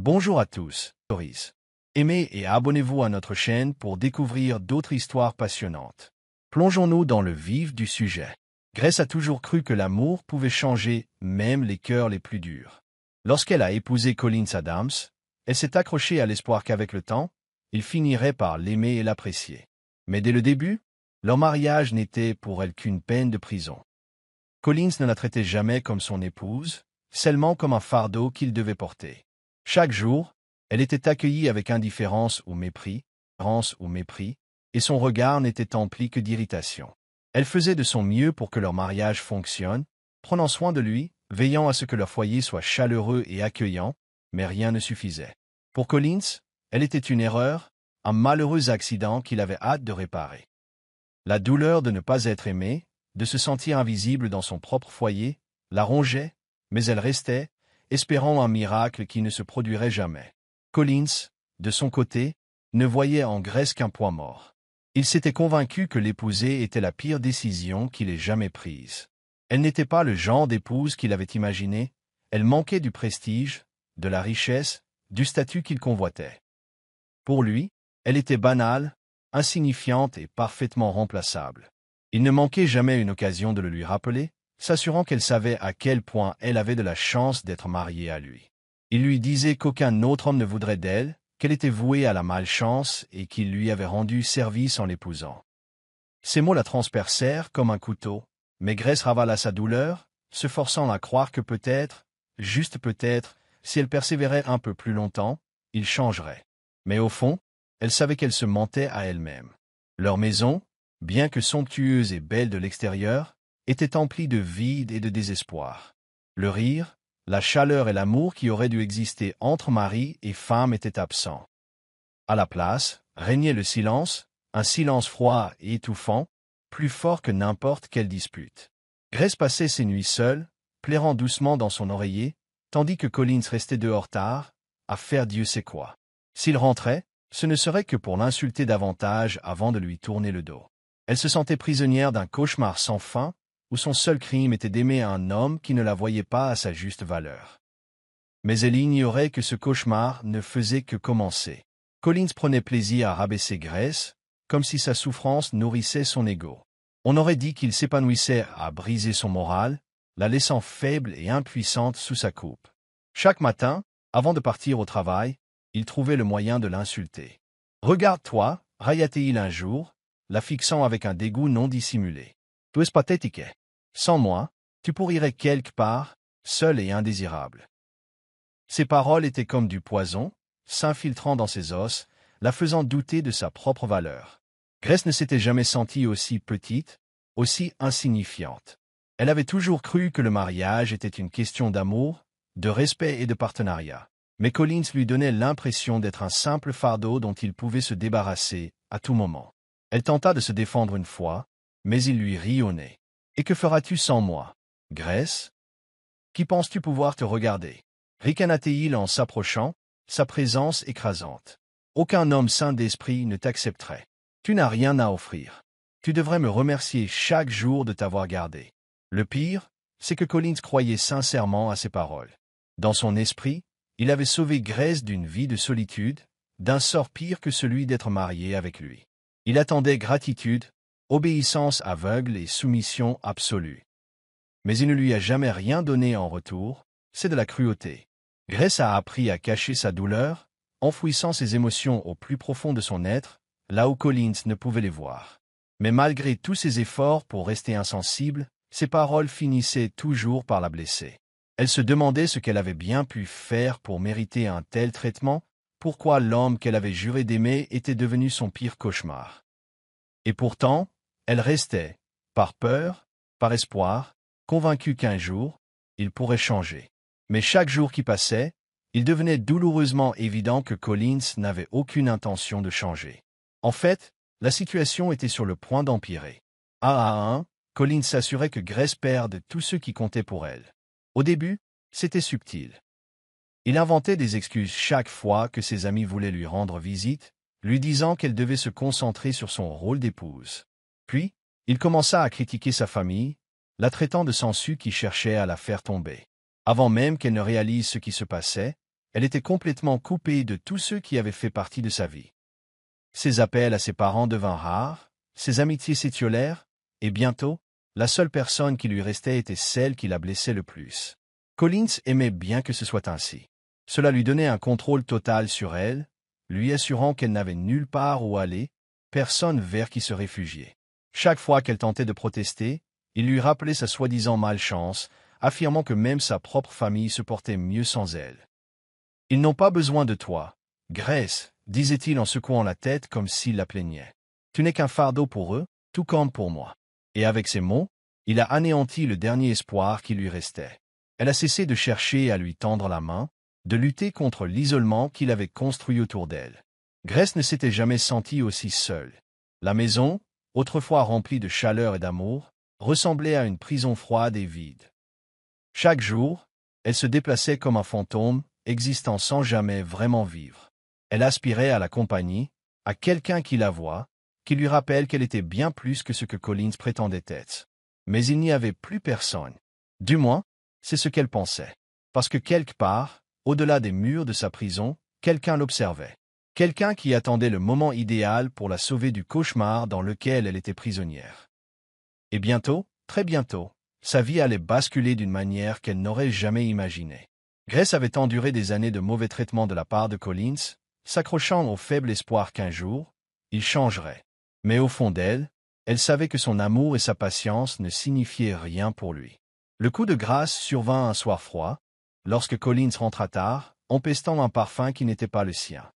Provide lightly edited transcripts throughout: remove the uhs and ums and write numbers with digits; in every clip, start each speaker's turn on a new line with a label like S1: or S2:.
S1: Bonjour à tous, Doris. Aimez et abonnez-vous à notre chaîne pour découvrir d'autres histoires passionnantes. Plongeons-nous dans le vif du sujet. Grace a toujours cru que l'amour pouvait changer même les cœurs les plus durs. Lorsqu'elle a épousé Collins Adams, elle s'est accrochée à l'espoir qu'avec le temps, il finirait par l'aimer et l'apprécier. Mais dès le début, leur mariage n'était pour elle qu'une peine de prison. Collins ne la traitait jamais comme son épouse, seulement comme un fardeau qu'il devait porter. Chaque jour, elle était accueillie avec indifférence ou mépris, et son regard n'était empli que d'irritation. Elle faisait de son mieux pour que leur mariage fonctionne, prenant soin de lui, veillant à ce que leur foyer soit chaleureux et accueillant, mais rien ne suffisait. Pour Collins, elle était une erreur, un malheureux accident qu'il avait hâte de réparer. La douleur de ne pas être aimée, de se sentir invisible dans son propre foyer, la rongeait, mais elle restait, espérant un miracle qui ne se produirait jamais. Collins, de son côté, ne voyait en Grace qu'un poids mort. Il s'était convaincu que l'épouser était la pire décision qu'il ait jamais prise. Elle n'était pas le genre d'épouse qu'il avait imaginé, elle manquait du prestige, de la richesse, du statut qu'il convoitait. Pour lui, elle était banale, insignifiante et parfaitement remplaçable. Il ne manquait jamais une occasion de le lui rappeler, s'assurant qu'elle savait à quel point elle avait de la chance d'être mariée à lui. Il lui disait qu'aucun autre homme ne voudrait d'elle, qu'elle était vouée à la malchance et qu'il lui avait rendu service en l'épousant. Ces mots la transpercèrent comme un couteau, mais Grace ravala sa douleur, se forçant à croire que peut-être, juste peut-être, si elle persévérait un peu plus longtemps, il changerait. Mais au fond, elle savait qu'elle se mentait à elle-même. Leur maison, bien que somptueuse et belle de l'extérieur, était emplie de vide et de désespoir. Le rire, la chaleur et l'amour qui auraient dû exister entre mari et femme étaient absents. À la place, régnait le silence, un silence froid et étouffant, plus fort que n'importe quelle dispute. Grace passait ses nuits seule, plairant doucement dans son oreiller, tandis que Collins restait dehors tard, à faire Dieu sait quoi. S'il rentrait, ce ne serait que pour l'insulter davantage avant de lui tourner le dos. Elle se sentait prisonnière d'un cauchemar sans fin, où son seul crime était d'aimer un homme qui ne la voyait pas à sa juste valeur. Mais elle ignorait que ce cauchemar ne faisait que commencer. Collins prenait plaisir à rabaisser Grace, comme si sa souffrance nourrissait son ego. On aurait dit qu'il s'épanouissait à briser son moral, la laissant faible et impuissante sous sa coupe. Chaque matin, avant de partir au travail, il trouvait le moyen de l'insulter. « Regarde-toi » raillait-il un jour, la fixant avec un dégoût non dissimulé. « Tu es pathétique. Sans moi, tu pourrirais quelque part, seul et indésirable. » Ces paroles étaient comme du poison, s'infiltrant dans ses os, la faisant douter de sa propre valeur. Grace ne s'était jamais sentie aussi petite, aussi insignifiante. Elle avait toujours cru que le mariage était une question d'amour, de respect et de partenariat. Mais Collins lui donnait l'impression d'être un simple fardeau dont il pouvait se débarrasser à tout moment. Elle tenta de se défendre une fois, mais il lui rit au nez. « Et que feras-tu sans moi, Grace? Qui penses-tu pouvoir te regarder » ricana-t-il en s'approchant, sa présence écrasante. « Aucun homme sain d'esprit ne t'accepterait. Tu n'as rien à offrir. Tu devrais me remercier chaque jour de t'avoir gardé. » Le pire, c'est que Collins croyait sincèrement à ces paroles. Dans son esprit, il avait sauvé Grace d'une vie de solitude, d'un sort pire que celui d'être marié avec lui. Il attendait gratitude, obéissance aveugle et soumission absolue. Mais il ne lui a jamais rien donné en retour, c'est de la cruauté. Grace a appris à cacher sa douleur, enfouissant ses émotions au plus profond de son être, là où Collins ne pouvait les voir. Mais malgré tous ses efforts pour rester insensible, ses paroles finissaient toujours par la blesser. Elle se demandait ce qu'elle avait bien pu faire pour mériter un tel traitement, pourquoi l'homme qu'elle avait juré d'aimer était devenu son pire cauchemar. Et pourtant, elle restait, par peur, par espoir, convaincue qu'un jour, il pourrait changer. Mais chaque jour qui passait, il devenait douloureusement évident que Collins n'avait aucune intention de changer. En fait, la situation était sur le point d'empirer. Un à un, Collins s'assurait que Grace perde tout ce qui comptait pour elle. Au début, c'était subtil. Il inventait des excuses chaque fois que ses amis voulaient lui rendre visite, lui disant qu'elle devait se concentrer sur son rôle d'épouse. Puis, il commença à critiquer sa famille, la traitant de sangsue qui cherchait à la faire tomber. Avant même qu'elle ne réalise ce qui se passait, Elle était complètement coupée de tous ceux qui avaient fait partie de sa vie. Ses appels à ses parents devinrent rares, ses amitiés s'étiolèrent, et bientôt, la seule personne qui lui restait était celle qui la blessait le plus. Collins aimait bien que ce soit ainsi. Cela lui donnait un contrôle total sur elle, lui assurant qu'elle n'avait nulle part où aller, personne vers qui se réfugier. Chaque fois qu'elle tentait de protester, il lui rappelait sa soi-disant malchance, affirmant que même sa propre famille se portait mieux sans elle. « Ils n'ont pas besoin de toi, Grace, disait-il en secouant la tête comme s'il la plaignait. Tu n'es qu'un fardeau pour eux, tout comme pour moi. Et avec ces mots, il a anéanti le dernier espoir qui lui restait. Elle a cessé de chercher à lui tendre la main, de lutter contre l'isolement qu'il avait construit autour d'elle. Grace ne s'était jamais sentie aussi seule. La maison, autrefois remplie de chaleur et d'amour, ressemblait à une prison froide et vide. Chaque jour, elle se déplaçait comme un fantôme, existant sans jamais vraiment vivre. Elle aspirait à la compagnie, à quelqu'un qui la voie, qui lui rappelle qu'elle était bien plus que ce que Collins prétendait être. Mais il n'y avait plus personne. Du moins, c'est ce qu'elle pensait. Parce que quelque part, au-delà des murs de sa prison, quelqu'un l'observait. Quelqu'un qui attendait le moment idéal pour la sauver du cauchemar dans lequel elle était prisonnière. Et bientôt, très bientôt, sa vie allait basculer d'une manière qu'elle n'aurait jamais imaginée. Grace avait enduré des années de mauvais traitements de la part de Collins, s'accrochant au faible espoir qu'un jour, il changerait. Mais au fond d'elle, elle savait que son amour et sa patience ne signifiaient rien pour lui. Le coup de grâce survint un soir froid, lorsque Collins rentra tard, empestant un parfum qui n'était pas le sien.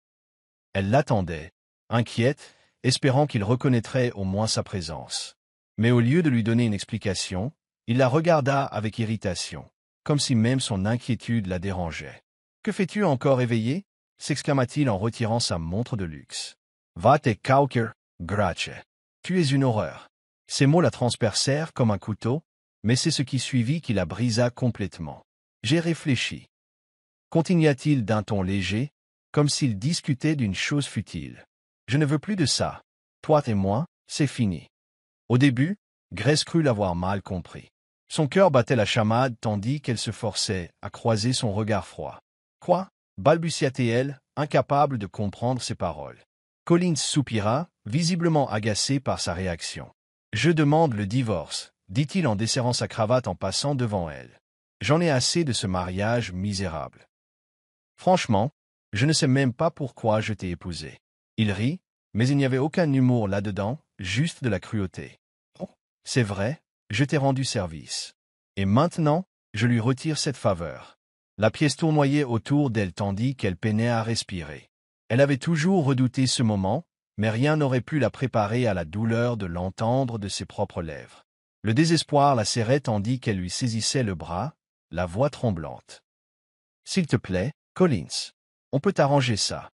S1: Elle l'attendait, inquiète, espérant qu'il reconnaîtrait au moins sa présence. Mais au lieu de lui donner une explication, il la regarda avec irritation, comme si même son inquiétude la dérangeait. « Que fais-tu encore éveillé ?» s'exclama-t-il en retirant sa montre de luxe. « Va te cauquer, Grace. Tu es une horreur. » Ces mots la transpercèrent comme un couteau, mais c'est ce qui suivit qui la brisa complètement. « J'ai réfléchi. » Continua-t-il d'un ton léger, comme s'il discutait d'une chose futile. « Je ne veux plus de ça. Toi et moi, c'est fini. » Au début, Grace crut l'avoir mal compris. Son cœur battait la chamade tandis qu'elle se forçait à croiser son regard froid. « Quoi ?» balbutia-t-elle, incapable de comprendre ses paroles. Collins soupira, visiblement agacé par sa réaction. « Je demande le divorce, » dit-il en desserrant sa cravate en passant devant elle. « J'en ai assez de ce mariage misérable. Franchement, je ne sais même pas pourquoi je t'ai épousé. » Il rit, mais il n'y avait aucun humour là-dedans, juste de la cruauté. « Oh, c'est vrai, je t'ai rendu service. Et maintenant, je lui retire cette faveur. » La pièce tournoyait autour d'elle tandis qu'elle peinait à respirer. Elle avait toujours redouté ce moment, mais rien n'aurait pu la préparer à la douleur de l'entendre de ses propres lèvres. Le désespoir la serrait tandis qu'elle lui saisissait le bras, la voix tremblante. « S'il te plaît, Collins, on peut arranger ça.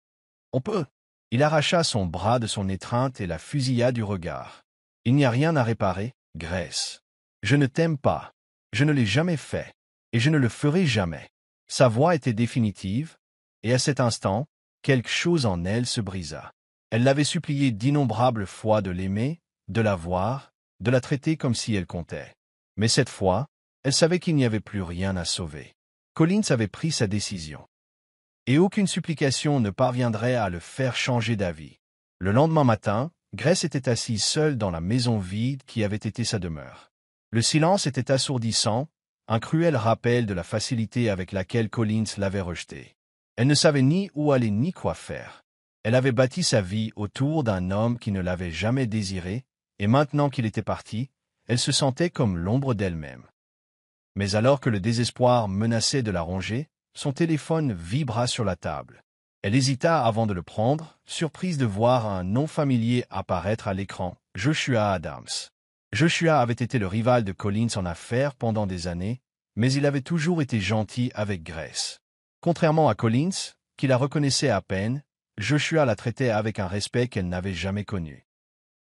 S1: On peut. » Il arracha son bras de son étreinte et la fusilla du regard. « Il n'y a rien à réparer, Grace. Je ne t'aime pas. Je ne l'ai jamais fait. Et je ne le ferai jamais. » Sa voix était définitive, et à cet instant, quelque chose en elle se brisa. Elle l'avait supplié d'innombrables fois de l'aimer, de la voir, de la traiter comme si elle comptait. Mais cette fois, elle savait qu'il n'y avait plus rien à sauver. Collins avait pris sa décision. Et aucune supplication ne parviendrait à le faire changer d'avis. Le lendemain matin, Grace était assise seule dans la maison vide qui avait été sa demeure. Le silence était assourdissant, un cruel rappel de la facilité avec laquelle Collins l'avait rejetée. Elle ne savait ni où aller ni quoi faire. Elle avait bâti sa vie autour d'un homme qui ne l'avait jamais désirée, et maintenant qu'il était parti, elle se sentait comme l'ombre d'elle-même. Mais alors que le désespoir menaçait de la ronger, son téléphone vibra sur la table. Elle hésita avant de le prendre, surprise de voir un nom familier apparaître à l'écran, Joshua Adams. Joshua avait été le rival de Collins en affaires pendant des années, mais il avait toujours été gentil avec Grace. Contrairement à Collins, qui la reconnaissait à peine, Joshua la traitait avec un respect qu'elle n'avait jamais connu.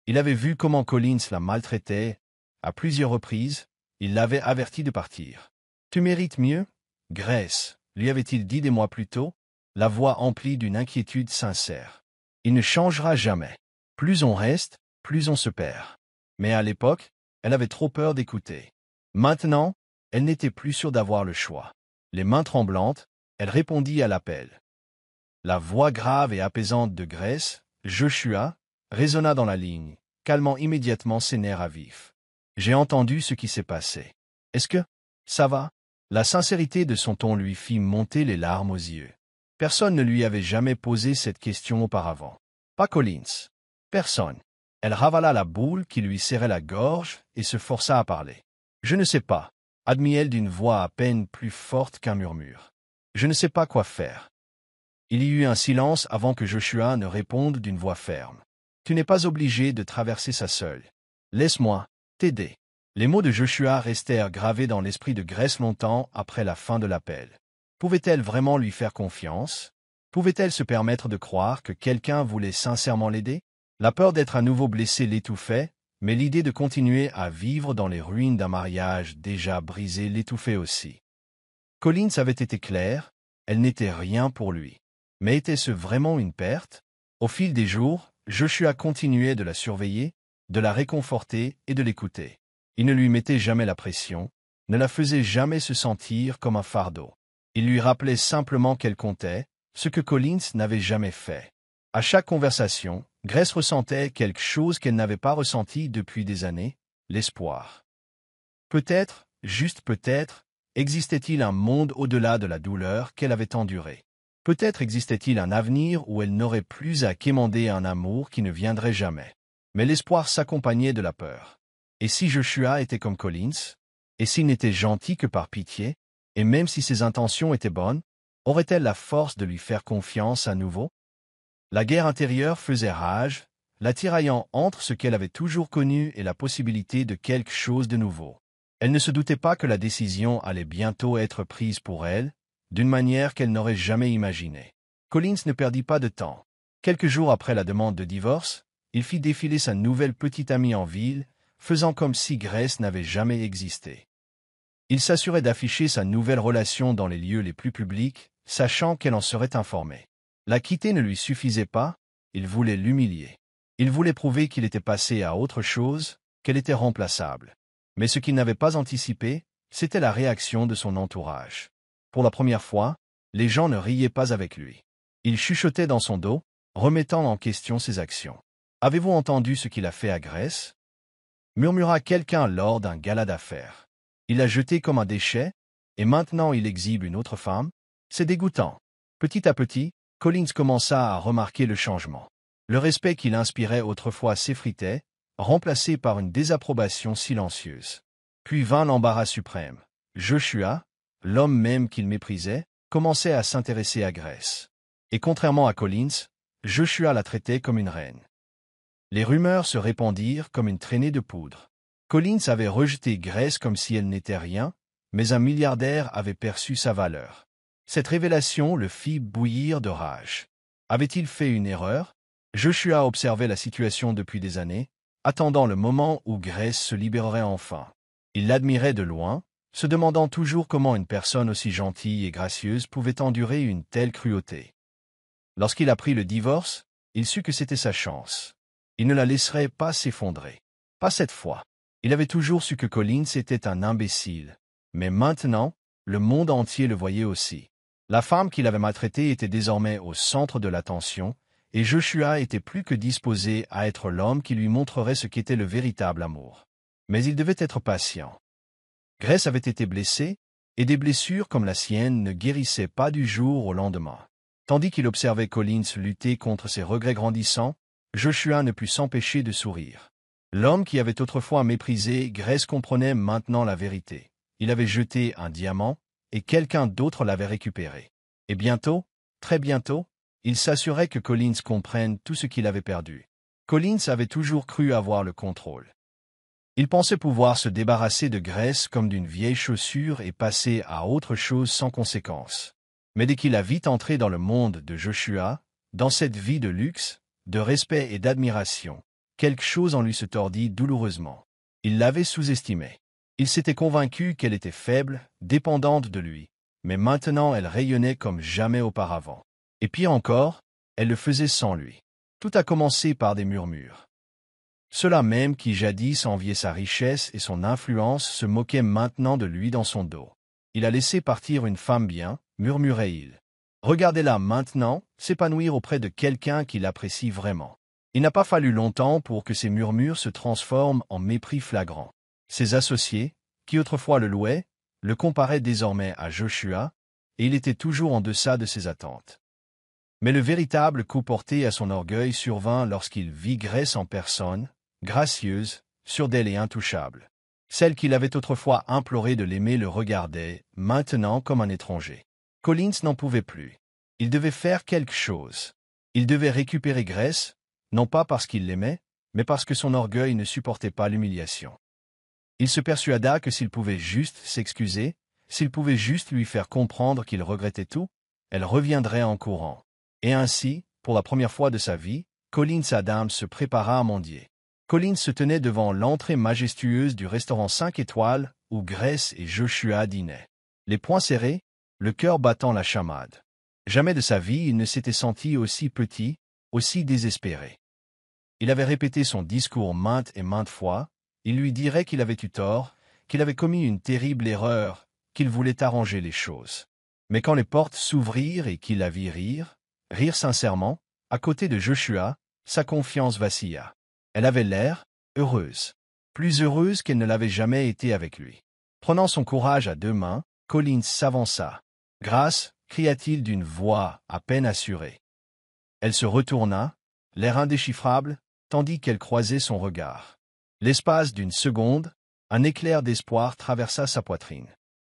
S1: Il avait vu comment Collins la maltraitait. À plusieurs reprises, il l'avait averti de partir. « Tu mérites mieux, Grace, » lui avait-il dit des mois plus tôt, la voix emplie d'une inquiétude sincère. « Il ne changera jamais. Plus on reste, plus on se perd. » Mais à l'époque, elle avait trop peur d'écouter. Maintenant, elle n'était plus sûre d'avoir le choix. Les mains tremblantes, Elle répondit à l'appel. La voix grave et apaisante de Grace, Joshua, résonna dans la ligne, calmant immédiatement ses nerfs à vif. J'ai entendu ce qui s'est passé. Est-ce que ça va? La sincérité de son ton lui fit monter les larmes aux yeux. Personne ne lui avait jamais posé cette question auparavant. Pas Collins. Personne. Elle ravala la boule qui lui serrait la gorge et se força à parler. Je ne sais pas, admit-elle d'une voix à peine plus forte qu'un murmure. Je ne sais pas quoi faire. Il y eut un silence avant que Joshua ne réponde d'une voix ferme. Tu n'es pas obligé de traverser ça seul. Laisse-moi t'aider. Les mots de Joshua restèrent gravés dans l'esprit de Grace longtemps après la fin de l'appel. Pouvait-elle vraiment lui faire confiance? Pouvait-elle se permettre de croire que quelqu'un voulait sincèrement l'aider? La peur d'être à nouveau blessée l'étouffait, mais l'idée de continuer à vivre dans les ruines d'un mariage déjà brisé l'étouffait aussi. Collins avait été claire, elle n'était rien pour lui. Mais était-ce vraiment une perte? Au fil des jours, Joshua continuait de la surveiller, de la réconforter et de l'écouter. Il ne lui mettait jamais la pression, ne la faisait jamais se sentir comme un fardeau. Il lui rappelait simplement qu'elle comptait, ce que Collins n'avait jamais fait. À chaque conversation, Grace ressentait quelque chose qu'elle n'avait pas ressenti depuis des années, l'espoir. Peut-être, juste peut-être, existait-il un monde au-delà de la douleur qu'elle avait endurée. Peut-être existait-il un avenir où elle n'aurait plus à quémander un amour qui ne viendrait jamais. Mais l'espoir s'accompagnait de la peur. Et si Joshua était comme Collins? Et s'il n'était gentil que par pitié? Et même si ses intentions étaient bonnes, aurait-elle la force de lui faire confiance à nouveau? La guerre intérieure faisait rage, la tiraillant entre ce qu'elle avait toujours connu et la possibilité de quelque chose de nouveau. Elle ne se doutait pas que la décision allait bientôt être prise pour elle, d'une manière qu'elle n'aurait jamais imaginée. Collins ne perdit pas de temps. Quelques jours après la demande de divorce, il fit défiler sa nouvelle petite amie en ville, faisant comme si Grace n'avait jamais existé. Il s'assurait d'afficher sa nouvelle relation dans les lieux les plus publics, sachant qu'elle en serait informée. La quitter ne lui suffisait pas, il voulait l'humilier. Il voulait prouver qu'il était passé à autre chose, qu'elle était remplaçable. Mais ce qu'il n'avait pas anticipé, c'était la réaction de son entourage. Pour la première fois, les gens ne riaient pas avec lui. Ils chuchotaient dans son dos, remettant en question ses actions. « Avez-vous entendu ce qu'il a fait à Grace ?» murmura quelqu'un lors d'un gala d'affaires. « Il l'a jeté comme un déchet, et maintenant il exhibe une autre femme? C'est dégoûtant. » Petit à petit, Collins commença à remarquer le changement. Le respect qu'il inspirait autrefois s'effritait, remplacé par une désapprobation silencieuse. Puis vint l'embarras suprême. Joshua, l'homme même qu'il méprisait, commençait à s'intéresser à Grace. Et contrairement à Collins, Joshua la traitait comme une reine. Les rumeurs se répandirent comme une traînée de poudre. Collins avait rejeté Grace comme si elle n'était rien, mais un milliardaire avait perçu sa valeur. Cette révélation le fit bouillir de rage. Avait-il fait une erreur? Joshua observait la situation depuis des années, attendant le moment où Grace se libérerait enfin. Il l'admirait de loin, se demandant toujours comment une personne aussi gentille et gracieuse pouvait endurer une telle cruauté. Lorsqu'il apprit le divorce, il sut que c'était sa chance. Il ne la laisserait pas s'effondrer. Pas cette fois. Il avait toujours su que Collins était un imbécile. Mais maintenant, le monde entier le voyait aussi. La femme qu'il avait maltraitée était désormais au centre de l'attention, et Joshua était plus que disposé à être l'homme qui lui montrerait ce qu'était le véritable amour. Mais il devait être patient. Grace avait été blessée, et des blessures comme la sienne ne guérissaient pas du jour au lendemain. Tandis qu'il observait Collins lutter contre ses regrets grandissants, Joshua ne put s'empêcher de sourire. L'homme qui avait autrefois méprisé Grace comprenait maintenant la vérité. Il avait jeté un diamant, et quelqu'un d'autre l'avait récupéré. Et bientôt, très bientôt, il s'assurait que Collins comprenne tout ce qu'il avait perdu. Collins avait toujours cru avoir le contrôle. Il pensait pouvoir se débarrasser de Grace comme d'une vieille chaussure et passer à autre chose sans conséquence. Mais dès qu'il a vite entré dans le monde de Joshua, dans cette vie de luxe, de respect et d'admiration, quelque chose en lui se tordit douloureusement. Il l'avait sous-estimée. Il s'était convaincu qu'elle était faible, dépendante de lui, mais maintenant elle rayonnait comme jamais auparavant. Et pire encore, elle le faisait sans lui. Tout a commencé par des murmures. Ceux-là même qui jadis enviaient sa richesse et son influence se moquaient maintenant de lui dans son dos. Il a laissé partir une femme bien, murmurait-il. Regardez-la maintenant, s'épanouir auprès de quelqu'un qui l'apprécie vraiment. Il n'a pas fallu longtemps pour que ces murmures se transforment en mépris flagrant. Ses associés, qui autrefois le louaient, le comparaient désormais à Joshua, et il était toujours en deçà de ses attentes. Mais le véritable coup porté à son orgueil survint lorsqu'il vit Grace en personne, gracieuse, sûre d'elle et intouchable. Celle qu'il avait autrefois imploré de l'aimer le regardait, maintenant comme un étranger. Collins n'en pouvait plus. Il devait faire quelque chose. Il devait récupérer Grace, non pas parce qu'il l'aimait, mais parce que son orgueil ne supportait pas l'humiliation. Il se persuada que s'il pouvait juste s'excuser, s'il pouvait juste lui faire comprendre qu'il regrettait tout, elle reviendrait en courant. Et ainsi, pour la première fois de sa vie, Collins Adams se prépara à mendier. Collins se tenait devant l'entrée majestueuse du restaurant 5 étoiles où Grace et Joshua dînaient. Les poings serrés, le cœur battant la chamade. Jamais de sa vie il ne s'était senti aussi petit, aussi désespéré. Il avait répété son discours maintes et maintes fois, il lui dirait qu'il avait eu tort, qu'il avait commis une terrible erreur, qu'il voulait arranger les choses. Mais quand les portes s'ouvrirent et qu'il la vit rire sincèrement, à côté de Joshua, sa confiance vacilla. Elle avait l'air heureuse, plus heureuse qu'elle ne l'avait jamais été avec lui. Prenant son courage à deux mains, Collins s'avança. « Grâce » cria-t-il d'une voix à peine assurée. Elle se retourna, l'air indéchiffrable, tandis qu'elle croisait son regard. L'espace d'une seconde, un éclair d'espoir traversa sa poitrine.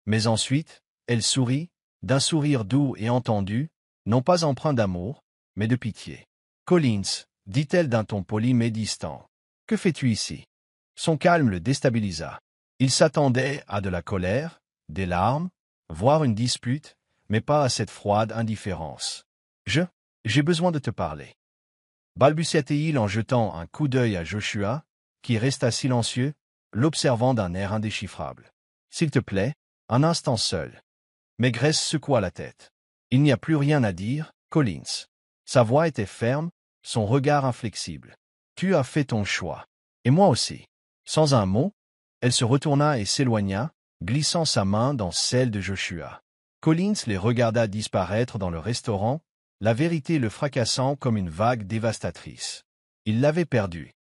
S1: Mais ensuite, elle sourit, d'un sourire doux et entendu, non pas empreint d'amour, mais de pitié. « Collins » dit-elle d'un ton poli mais distant. « Que fais-tu ici ?» Son calme le déstabilisa. Il s'attendait à de la colère, des larmes, voire une dispute, mais pas à cette froide indifférence. « J'ai besoin de te parler. » balbutia-t-il en jetant un coup d'œil à Joshua, qui resta silencieux, l'observant d'un air indéchiffrable. « S'il te plaît, un instant seul. » Mais Grace secoua la tête. « Il n'y a plus rien à dire, Collins. » Sa voix était ferme, son regard inflexible. « Tu as fait ton choix. Et moi aussi. » Sans un mot, elle se retourna et s'éloigna, glissant sa main dans celle de Joshua. Collins les regarda disparaître dans le restaurant, la vérité le fracassant comme une vague dévastatrice. Il l'avait perdue.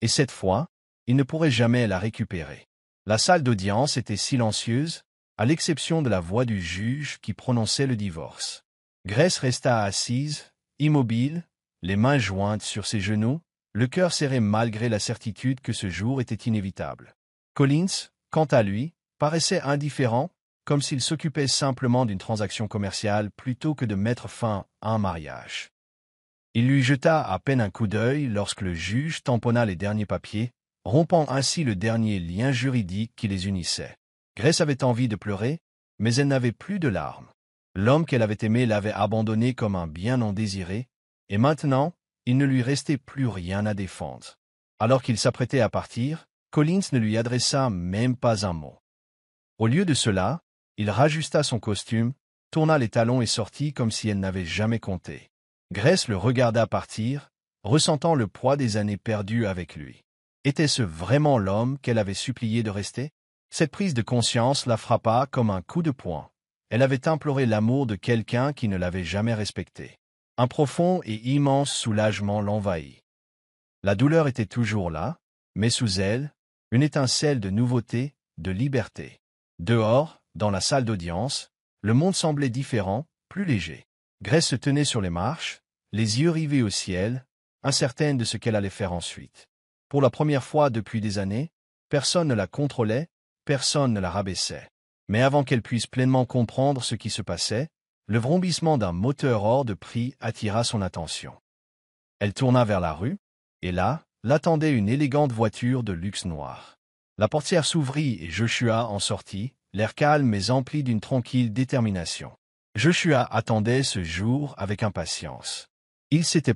S1: Et cette fois, il ne pourrait jamais la récupérer. La salle d'audience était silencieuse, à l'exception de la voix du juge qui prononçait le divorce. Grace resta assise, immobile, les mains jointes sur ses genoux, le cœur serré malgré la certitude que ce jour était inévitable. Collins, quant à lui, paraissait indifférent, comme s'il s'occupait simplement d'une transaction commerciale plutôt que de mettre fin à un mariage. Il lui jeta à peine un coup d'œil lorsque le juge tamponna les derniers papiers, rompant ainsi le dernier lien juridique qui les unissait. Grace avait envie de pleurer, mais elle n'avait plus de larmes. L'homme qu'elle avait aimé l'avait abandonné comme un bien non désiré, et maintenant, il ne lui restait plus rien à défendre. Alors qu'il s'apprêtait à partir, Collins ne lui adressa même pas un mot. Au lieu de cela, il rajusta son costume, tourna les talons et sortit comme si elle n'avait jamais compté. Grace le regarda partir, ressentant le poids des années perdues avec lui. Était-ce vraiment l'homme qu'elle avait supplié de rester? Cette prise de conscience la frappa comme un coup de poing. Elle avait imploré l'amour de quelqu'un qui ne l'avait jamais respecté. Un profond et immense soulagement l'envahit. La douleur était toujours là, mais sous elle, une étincelle de nouveauté, de liberté. Dehors, dans la salle d'audience, le monde semblait différent, plus léger. Grace se tenait sur les marches, les yeux rivés au ciel, incertaine de ce qu'elle allait faire ensuite. Pour la première fois depuis des années, personne ne la contrôlait, personne ne la rabaissait. Mais avant qu'elle puisse pleinement comprendre ce qui se passait, le vrombissement d'un moteur hors de prix attira son attention. Elle tourna vers la rue, et là, l'attendait une élégante voiture de luxe noire. La portière s'ouvrit et Joshua en sortit, l'air calme mais empli d'une tranquille détermination. Joshua attendait ce jour avec impatience. Il s'était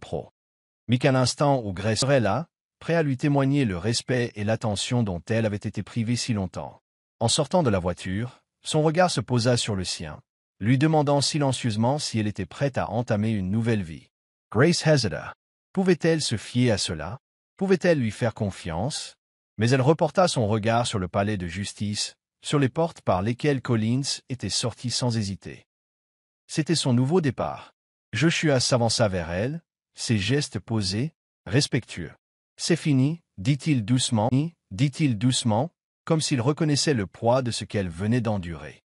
S1: mis qu'à l'instant où Grace serait là, prêt à lui témoigner le respect et l'attention dont elle avait été privée si longtemps. En sortant de la voiture, son regard se posa sur le sien, lui demandant silencieusement si elle était prête à entamer une nouvelle vie. Grace hésita. Pouvait-elle se fier à cela? Pouvait-elle lui faire confiance? Mais elle reporta son regard sur le palais de justice, sur les portes par lesquelles Collins était sorti sans hésiter. C'était son nouveau départ. Joshua s'avança vers elle, ses gestes posés, respectueux. « C'est fini, dit-il doucement, comme s'il reconnaissait le poids de ce qu'elle venait d'endurer.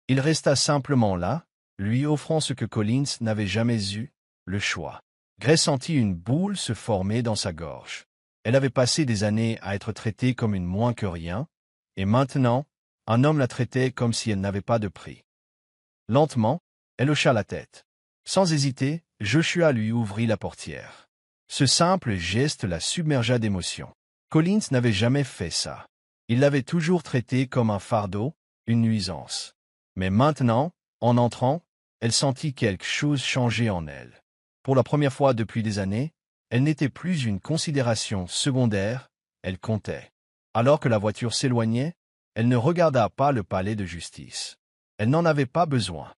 S1: Il resta simplement là, lui offrant ce que Collins n'avait jamais eu, le choix. Grace sentit une boule se former dans sa gorge. Elle avait passé des années à être traitée comme une moins que rien, et maintenant, un homme la traitait comme si elle n'avait pas de prix. Lentement, elle hocha la tête. Sans hésiter, Joshua lui ouvrit la portière. Ce simple geste la submergea d'émotion. Collins n'avait jamais fait ça. Il l'avait toujours traitée comme un fardeau, une nuisance. Mais maintenant, en entrant, elle sentit quelque chose changer en elle. Pour la première fois depuis des années, elle n'était plus une considération secondaire, elle comptait. Alors que la voiture s'éloignait, elle ne regarda pas le palais de justice. Elle n'en avait pas besoin.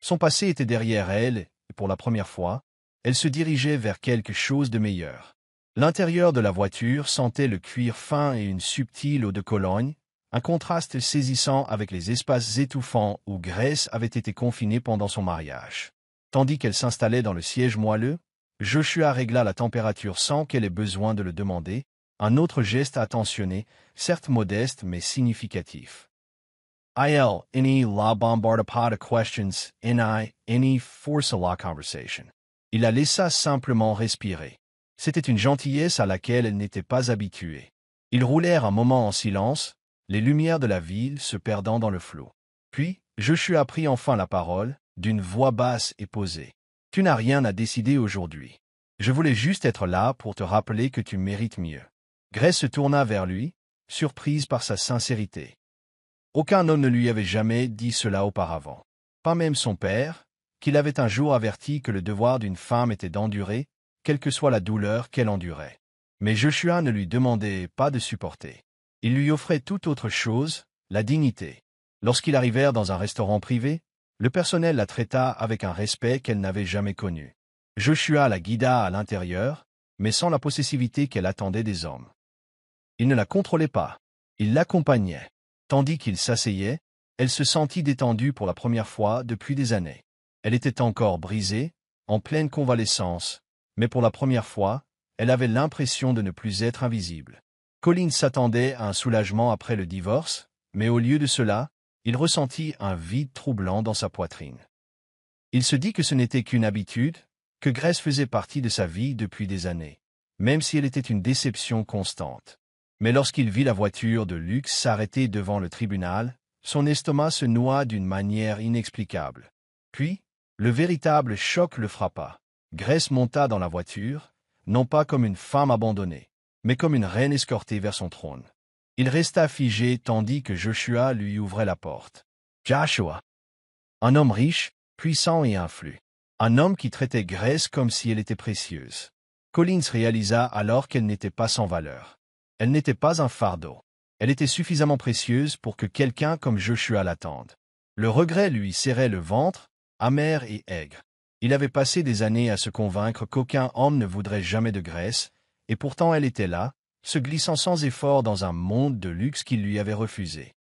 S1: Son passé était derrière elle, et pour la première fois, elle se dirigeait vers quelque chose de meilleur. L'intérieur de la voiture sentait le cuir fin et une subtile eau de Cologne, un contraste saisissant avec les espaces étouffants où Grace avait été confinée pendant son mariage. Tandis qu'elle s'installait dans le siège moelleux, Joshua régla la température sans qu'elle ait besoin de le demander, un autre geste attentionné, certes modeste mais significatif. Il la bombarda pas de questions, ni força la conversation. Il la laissa simplement respirer. C'était une gentillesse à laquelle elle n'était pas habituée. Ils roulèrent un moment en silence, les lumières de la ville se perdant dans le flot. Puis, Joshua prit enfin la parole, d'une voix basse et posée. « Tu n'as rien à décider aujourd'hui. Je voulais juste être là pour te rappeler que tu mérites mieux. » Grace se tourna vers lui, surprise par sa sincérité. Aucun homme ne lui avait jamais dit cela auparavant. Pas même son père, qui l'avait un jour averti que le devoir d'une femme était d'endurer, quelle que soit la douleur qu'elle endurait. Mais Joshua ne lui demandait pas de supporter. Il lui offrait tout autre chose, la dignité. Lorsqu'ils arrivèrent dans un restaurant privé, le personnel la traita avec un respect qu'elle n'avait jamais connu. Joshua la guida à l'intérieur, mais sans la possessivité qu'elle attendait des hommes. Il ne la contrôlait pas, il l'accompagnait. Tandis qu'il s'asseyait, elle se sentit détendue pour la première fois depuis des années. Elle était encore brisée, en pleine convalescence, mais pour la première fois, elle avait l'impression de ne plus être invisible. Collins s'attendait à un soulagement après le divorce, mais au lieu de cela, il ressentit un vide troublant dans sa poitrine. Il se dit que ce n'était qu'une habitude, que Grace faisait partie de sa vie depuis des années, même si elle était une déception constante. Mais lorsqu'il vit la voiture de luxe s'arrêter devant le tribunal, son estomac se noua d'une manière inexplicable. Puis, le véritable choc le frappa. Grace monta dans la voiture, non pas comme une femme abandonnée, mais comme une reine escortée vers son trône. Il resta figé tandis que Joshua lui ouvrait la porte. Joshua. Un homme riche, puissant et influent. Un homme qui traitait Grace comme si elle était précieuse. Collins réalisa alors qu'elle n'était pas sans valeur. Elle n'était pas un fardeau. Elle était suffisamment précieuse pour que quelqu'un comme Joshua l'attende. Le regret lui serrait le ventre, amer et aigre. Il avait passé des années à se convaincre qu'aucun homme ne voudrait jamais de Grace, et pourtant elle était là, se glissant sans effort dans un monde de luxe qu'il lui avait refusé.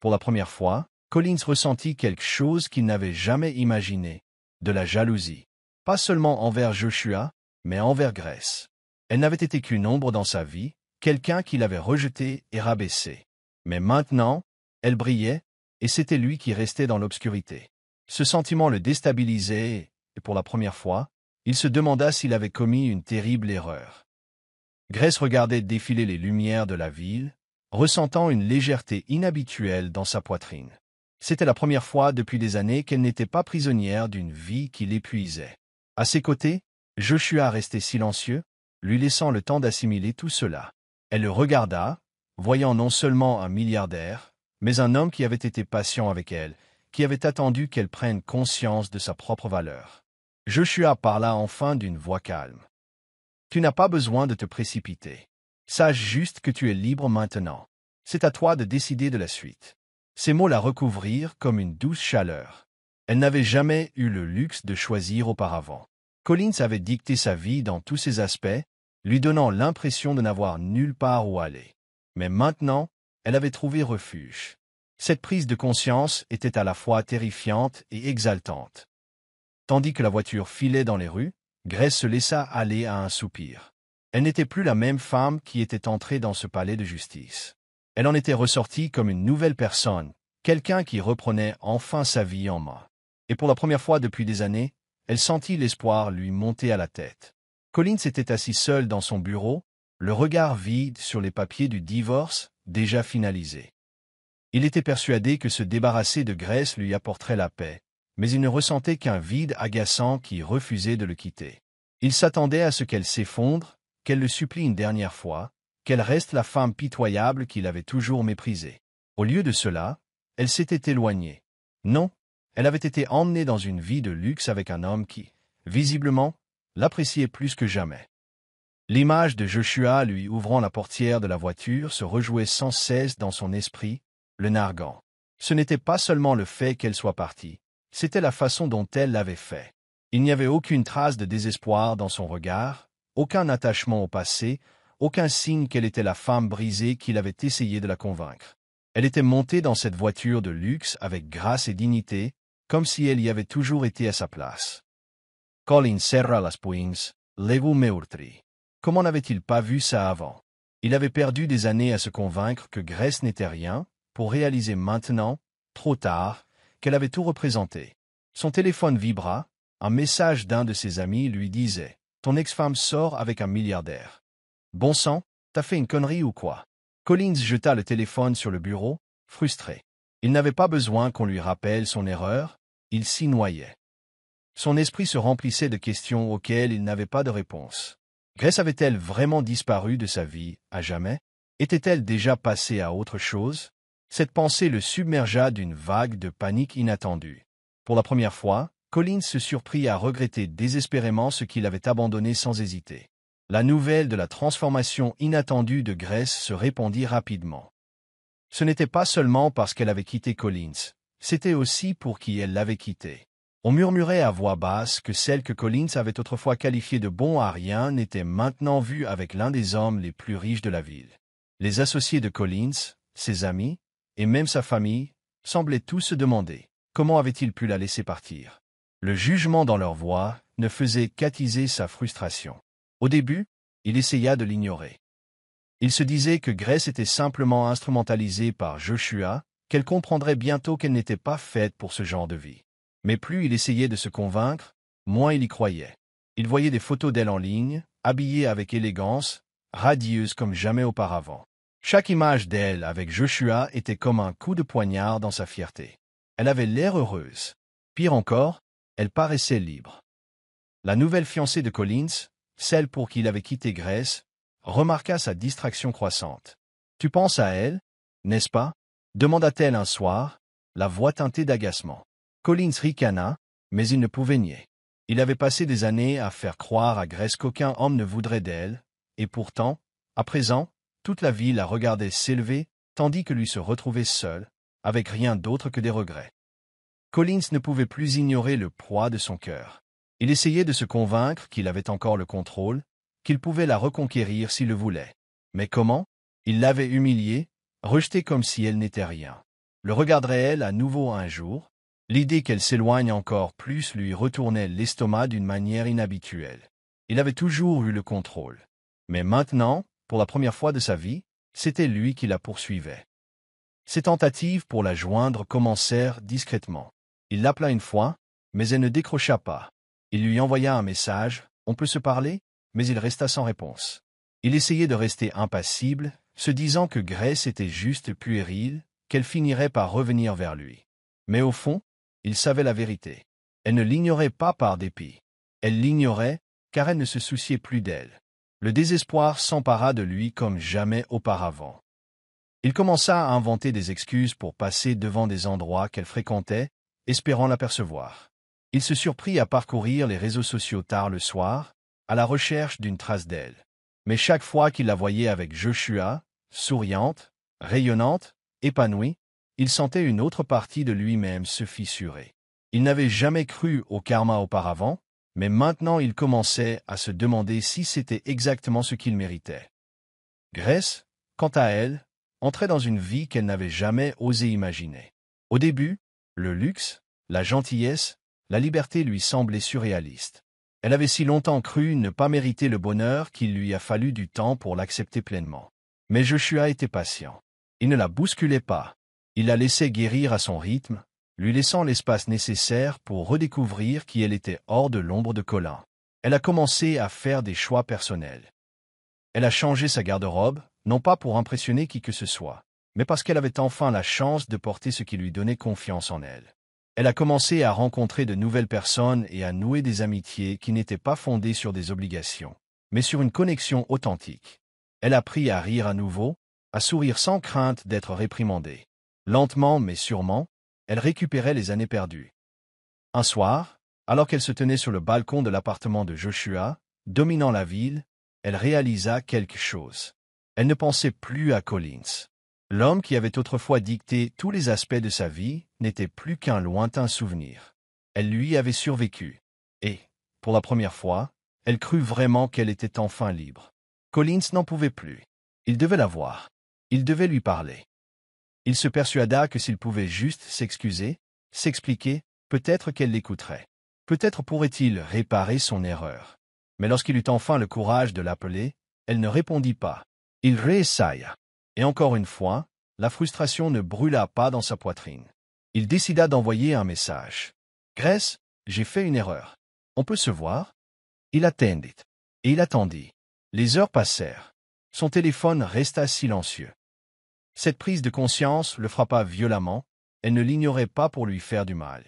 S1: Pour la première fois, Collins ressentit quelque chose qu'il n'avait jamais imaginé, de la jalousie. Pas seulement envers Joshua, mais envers Grace. Elle n'avait été qu'une ombre dans sa vie, quelqu'un qui l'avait rejeté et rabaissé. Mais maintenant, elle brillait, et c'était lui qui restait dans l'obscurité. Ce sentiment le déstabilisait, et pour la première fois, il se demanda s'il avait commis une terrible erreur. Grace regardait défiler les lumières de la ville, ressentant une légèreté inhabituelle dans sa poitrine. C'était la première fois depuis des années qu'elle n'était pas prisonnière d'une vie qui l'épuisait. À ses côtés, Joshua restait silencieux, lui laissant le temps d'assimiler tout cela. Elle le regarda, voyant non seulement un milliardaire, mais un homme qui avait été patient avec elle, qui avait attendu qu'elle prenne conscience de sa propre valeur. Joshua parla enfin d'une voix calme. « Tu n'as pas besoin de te précipiter. Sache juste que tu es libre maintenant. C'est à toi de décider de la suite. » Ces mots la recouvrirent comme une douce chaleur. Elle n'avait jamais eu le luxe de choisir auparavant. Collins avait dicté sa vie dans tous ses aspects, lui donnant l'impression de n'avoir nulle part où aller. Mais maintenant, elle avait trouvé refuge. Cette prise de conscience était à la fois terrifiante et exaltante. Tandis que la voiture filait dans les rues, Grace se laissa aller à un soupir. Elle n'était plus la même femme qui était entrée dans ce palais de justice. Elle en était ressortie comme une nouvelle personne, quelqu'un qui reprenait enfin sa vie en main. Et pour la première fois depuis des années, elle sentit l'espoir lui monter à la tête. Collins était assis seul dans son bureau, le regard vide sur les papiers du divorce, déjà finalisés. Il était persuadé que se débarrasser de Grace lui apporterait la paix, mais il ne ressentait qu'un vide agaçant qui refusait de le quitter. Il s'attendait à ce qu'elle s'effondre, qu'elle le supplie une dernière fois, qu'elle reste la femme pitoyable qu'il avait toujours méprisée. Au lieu de cela, elle s'était éloignée. Non, elle avait été emmenée dans une vie de luxe avec un homme qui, visiblement, l'appréciait plus que jamais. L'image de Joshua lui ouvrant la portière de la voiture se rejouait sans cesse dans son esprit, le narguant. Ce n'était pas seulement le fait qu'elle soit partie, c'était la façon dont elle l'avait fait. Il n'y avait aucune trace de désespoir dans son regard, aucun attachement au passé, aucun signe qu'elle était la femme brisée qu'il avait essayé de la convaincre. Elle était montée dans cette voiture de luxe avec grâce et dignité, comme si elle y avait toujours été à sa place. Colin serra las poings, levu meurtri. Comment n'avait-il pas vu ça avant? Il avait perdu des années à se convaincre que Grace n'était rien, pour réaliser maintenant, trop tard, qu'elle avait tout représenté. Son téléphone vibra, un message d'un de ses amis lui disait « Ton ex-femme sort avec un milliardaire. » Bon sang, t'as fait une connerie ou quoi? Collins jeta le téléphone sur le bureau, frustré. Il n'avait pas besoin qu'on lui rappelle son erreur, il s'y noyait. Son esprit se remplissait de questions auxquelles il n'avait pas de réponse. Grace avait-elle vraiment disparu de sa vie, à jamais? Était-elle déjà passée à autre chose? Cette pensée le submergea d'une vague de panique inattendue. Pour la première fois, Collins se surprit à regretter désespérément ce qu'il avait abandonné sans hésiter. La nouvelle de la transformation inattendue de Grace se répandit rapidement. Ce n'était pas seulement parce qu'elle avait quitté Collins, c'était aussi pour qui elle l'avait quitté. On murmurait à voix basse que celle que Collins avait autrefois qualifiée de bon à rien était maintenant vue avec l'un des hommes les plus riches de la ville. Les associés de Collins, ses amis, et même sa famille, semblaient tous se demander comment avait-il pu la laisser partir. Le jugement dans leur voix ne faisait qu'attiser sa frustration. Au début, il essaya de l'ignorer. Il se disait que Grace était simplement instrumentalisée par Joshua, qu'elle comprendrait bientôt qu'elle n'était pas faite pour ce genre de vie. Mais plus il essayait de se convaincre, moins il y croyait. Il voyait des photos d'elle en ligne, habillée avec élégance, radieuse comme jamais auparavant. Chaque image d'elle avec Joshua était comme un coup de poignard dans sa fierté. Elle avait l'air heureuse. Pire encore, elle paraissait libre. La nouvelle fiancée de Collins, celle pour qui il avait quitté Grace, remarqua sa distraction croissante. « Tu penses à elle, n'est-ce pas ?» demanda-t-elle un soir, la voix teintée d'agacement. Collins ricana, mais il ne pouvait nier. Il avait passé des années à faire croire à Grace qu'aucun homme ne voudrait d'elle, et pourtant, à présent, toute la ville la regardait s'élever, tandis que lui se retrouvait seul, avec rien d'autre que des regrets. Collins ne pouvait plus ignorer le poids de son cœur. Il essayait de se convaincre qu'il avait encore le contrôle, qu'il pouvait la reconquérir s'il le voulait. Mais comment? Il l'avait humiliée, rejetée comme si elle n'était rien. Le regarderait-elle à nouveau un jour? L'idée qu'elle s'éloigne encore plus lui retournait l'estomac d'une manière inhabituelle. Il avait toujours eu le contrôle. Mais maintenant, pour la première fois de sa vie, c'était lui qui la poursuivait. Ses tentatives pour la joindre commencèrent discrètement. Il l'appela une fois, mais elle ne décrocha pas. Il lui envoya un message, « On peut se parler ?» mais il resta sans réponse. Il essayait de rester impassible, se disant que Grace était juste puérile, qu'elle finirait par revenir vers lui. Mais au fond, il savait la vérité. Elle ne l'ignorait pas par dépit. Elle l'ignorait, car elle ne se souciait plus d'elle. Le désespoir s'empara de lui comme jamais auparavant. Il commença à inventer des excuses pour passer devant des endroits qu'elle fréquentait, espérant l'apercevoir. Il se surprit à parcourir les réseaux sociaux tard le soir, à la recherche d'une trace d'elle. Mais chaque fois qu'il la voyait avec Joshua, souriante, rayonnante, épanouie, il sentait une autre partie de lui-même se fissurer. Il n'avait jamais cru au karma auparavant, mais maintenant il commençait à se demander si c'était exactement ce qu'il méritait. Grace, quant à elle, entrait dans une vie qu'elle n'avait jamais osé imaginer. Au début, le luxe, la gentillesse, la liberté lui semblaient surréalistes. Elle avait si longtemps cru ne pas mériter le bonheur qu'il lui a fallu du temps pour l'accepter pleinement. Mais Joshua était patient. Il ne la bousculait pas. Il la laissait guérir à son rythme, lui laissant l'espace nécessaire pour redécouvrir qui elle était hors de l'ombre de Colin. Elle a commencé à faire des choix personnels. Elle a changé sa garde-robe, non pas pour impressionner qui que ce soit, mais parce qu'elle avait enfin la chance de porter ce qui lui donnait confiance en elle. Elle a commencé à rencontrer de nouvelles personnes et à nouer des amitiés qui n'étaient pas fondées sur des obligations, mais sur une connexion authentique. Elle a appris à rire à nouveau, à sourire sans crainte d'être réprimandée. Lentement mais sûrement, elle récupérait les années perdues. Un soir, alors qu'elle se tenait sur le balcon de l'appartement de Joshua, dominant la ville, elle réalisa quelque chose. Elle ne pensait plus à Collins. L'homme qui avait autrefois dicté tous les aspects de sa vie n'était plus qu'un lointain souvenir. Elle lui avait survécu. Et, pour la première fois, elle crut vraiment qu'elle était enfin libre. Collins n'en pouvait plus. Il devait la voir. Il devait lui parler. Il se persuada que s'il pouvait juste s'excuser, s'expliquer, peut-être qu'elle l'écouterait. Peut-être pourrait-il réparer son erreur. Mais lorsqu'il eut enfin le courage de l'appeler, elle ne répondit pas. Il réessaya. Et encore une fois, la frustration ne brûla pas dans sa poitrine. Il décida d'envoyer un message. « Grace, j'ai fait une erreur. On peut se voir ?» Il attendit. Et il attendit. Les heures passèrent. Son téléphone resta silencieux. Cette prise de conscience le frappa violemment. Elle ne l'ignorait pas pour lui faire du mal.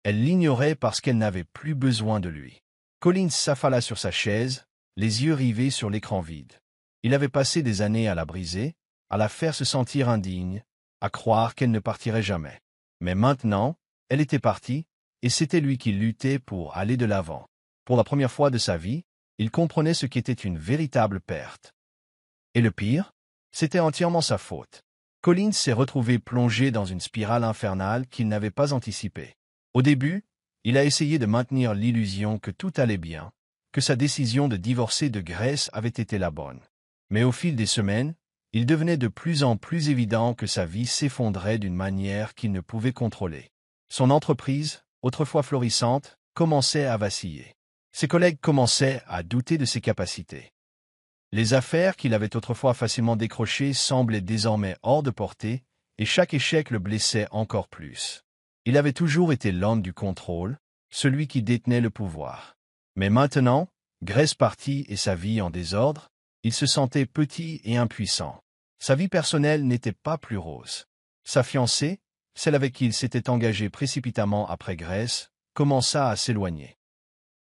S1: Elle l'ignorait parce qu'elle n'avait plus besoin de lui. Collins s'affala sur sa chaise, les yeux rivés sur l'écran vide. Il avait passé des années à la briser, à la faire se sentir indigne, à croire qu'elle ne partirait jamais. Mais maintenant, elle était partie, et c'était lui qui luttait pour aller de l'avant. Pour la première fois de sa vie, il comprenait ce qu'était une véritable perte. Et le pire, c'était entièrement sa faute. Collins s'est retrouvé plongé dans une spirale infernale qu'il n'avait pas anticipée. Au début, il a essayé de maintenir l'illusion que tout allait bien, que sa décision de divorcer de Grace avait été la bonne. Mais au fil des semaines, il devenait de plus en plus évident que sa vie s'effondrait d'une manière qu'il ne pouvait contrôler. Son entreprise, autrefois florissante, commençait à vaciller. Ses collègues commençaient à douter de ses capacités. Les affaires qu'il avait autrefois facilement décrochées semblaient désormais hors de portée, et chaque échec le blessait encore plus. Il avait toujours été l'homme du contrôle, celui qui détenait le pouvoir. Mais maintenant, Grace partie et sa vie en désordre, il se sentait petit et impuissant. Sa vie personnelle n'était pas plus rose. Sa fiancée, celle avec qui il s'était engagé précipitamment après Grace, commença à s'éloigner.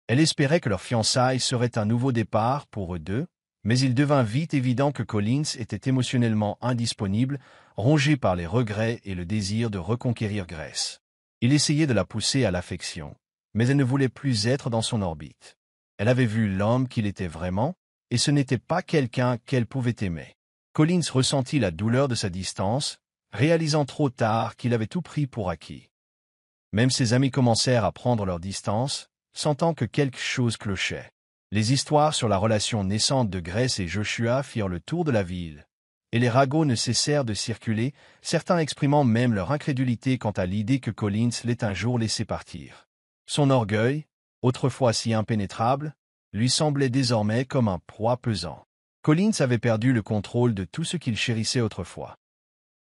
S1: Elle espérait que leur fiançailles serait un nouveau départ pour eux deux, mais il devint vite évident que Collins était émotionnellement indisponible, rongé par les regrets et le désir de reconquérir Grace. Il essayait de la pousser à l'affection, mais elle ne voulait plus être dans son orbite. Elle avait vu l'homme qu'il était vraiment, et ce n'était pas quelqu'un qu'elle pouvait aimer. Collins ressentit la douleur de sa distance, réalisant trop tard qu'il avait tout pris pour acquis. Même ses amis commencèrent à prendre leur distance, sentant que quelque chose clochait. Les histoires sur la relation naissante de Grace et Joshua firent le tour de la ville, et les ragots ne cessèrent de circuler, certains exprimant même leur incrédulité quant à l'idée que Collins l'ait un jour laissé partir. Son orgueil, autrefois si impénétrable, lui semblait désormais comme un poids pesant. Collins avait perdu le contrôle de tout ce qu'il chérissait autrefois.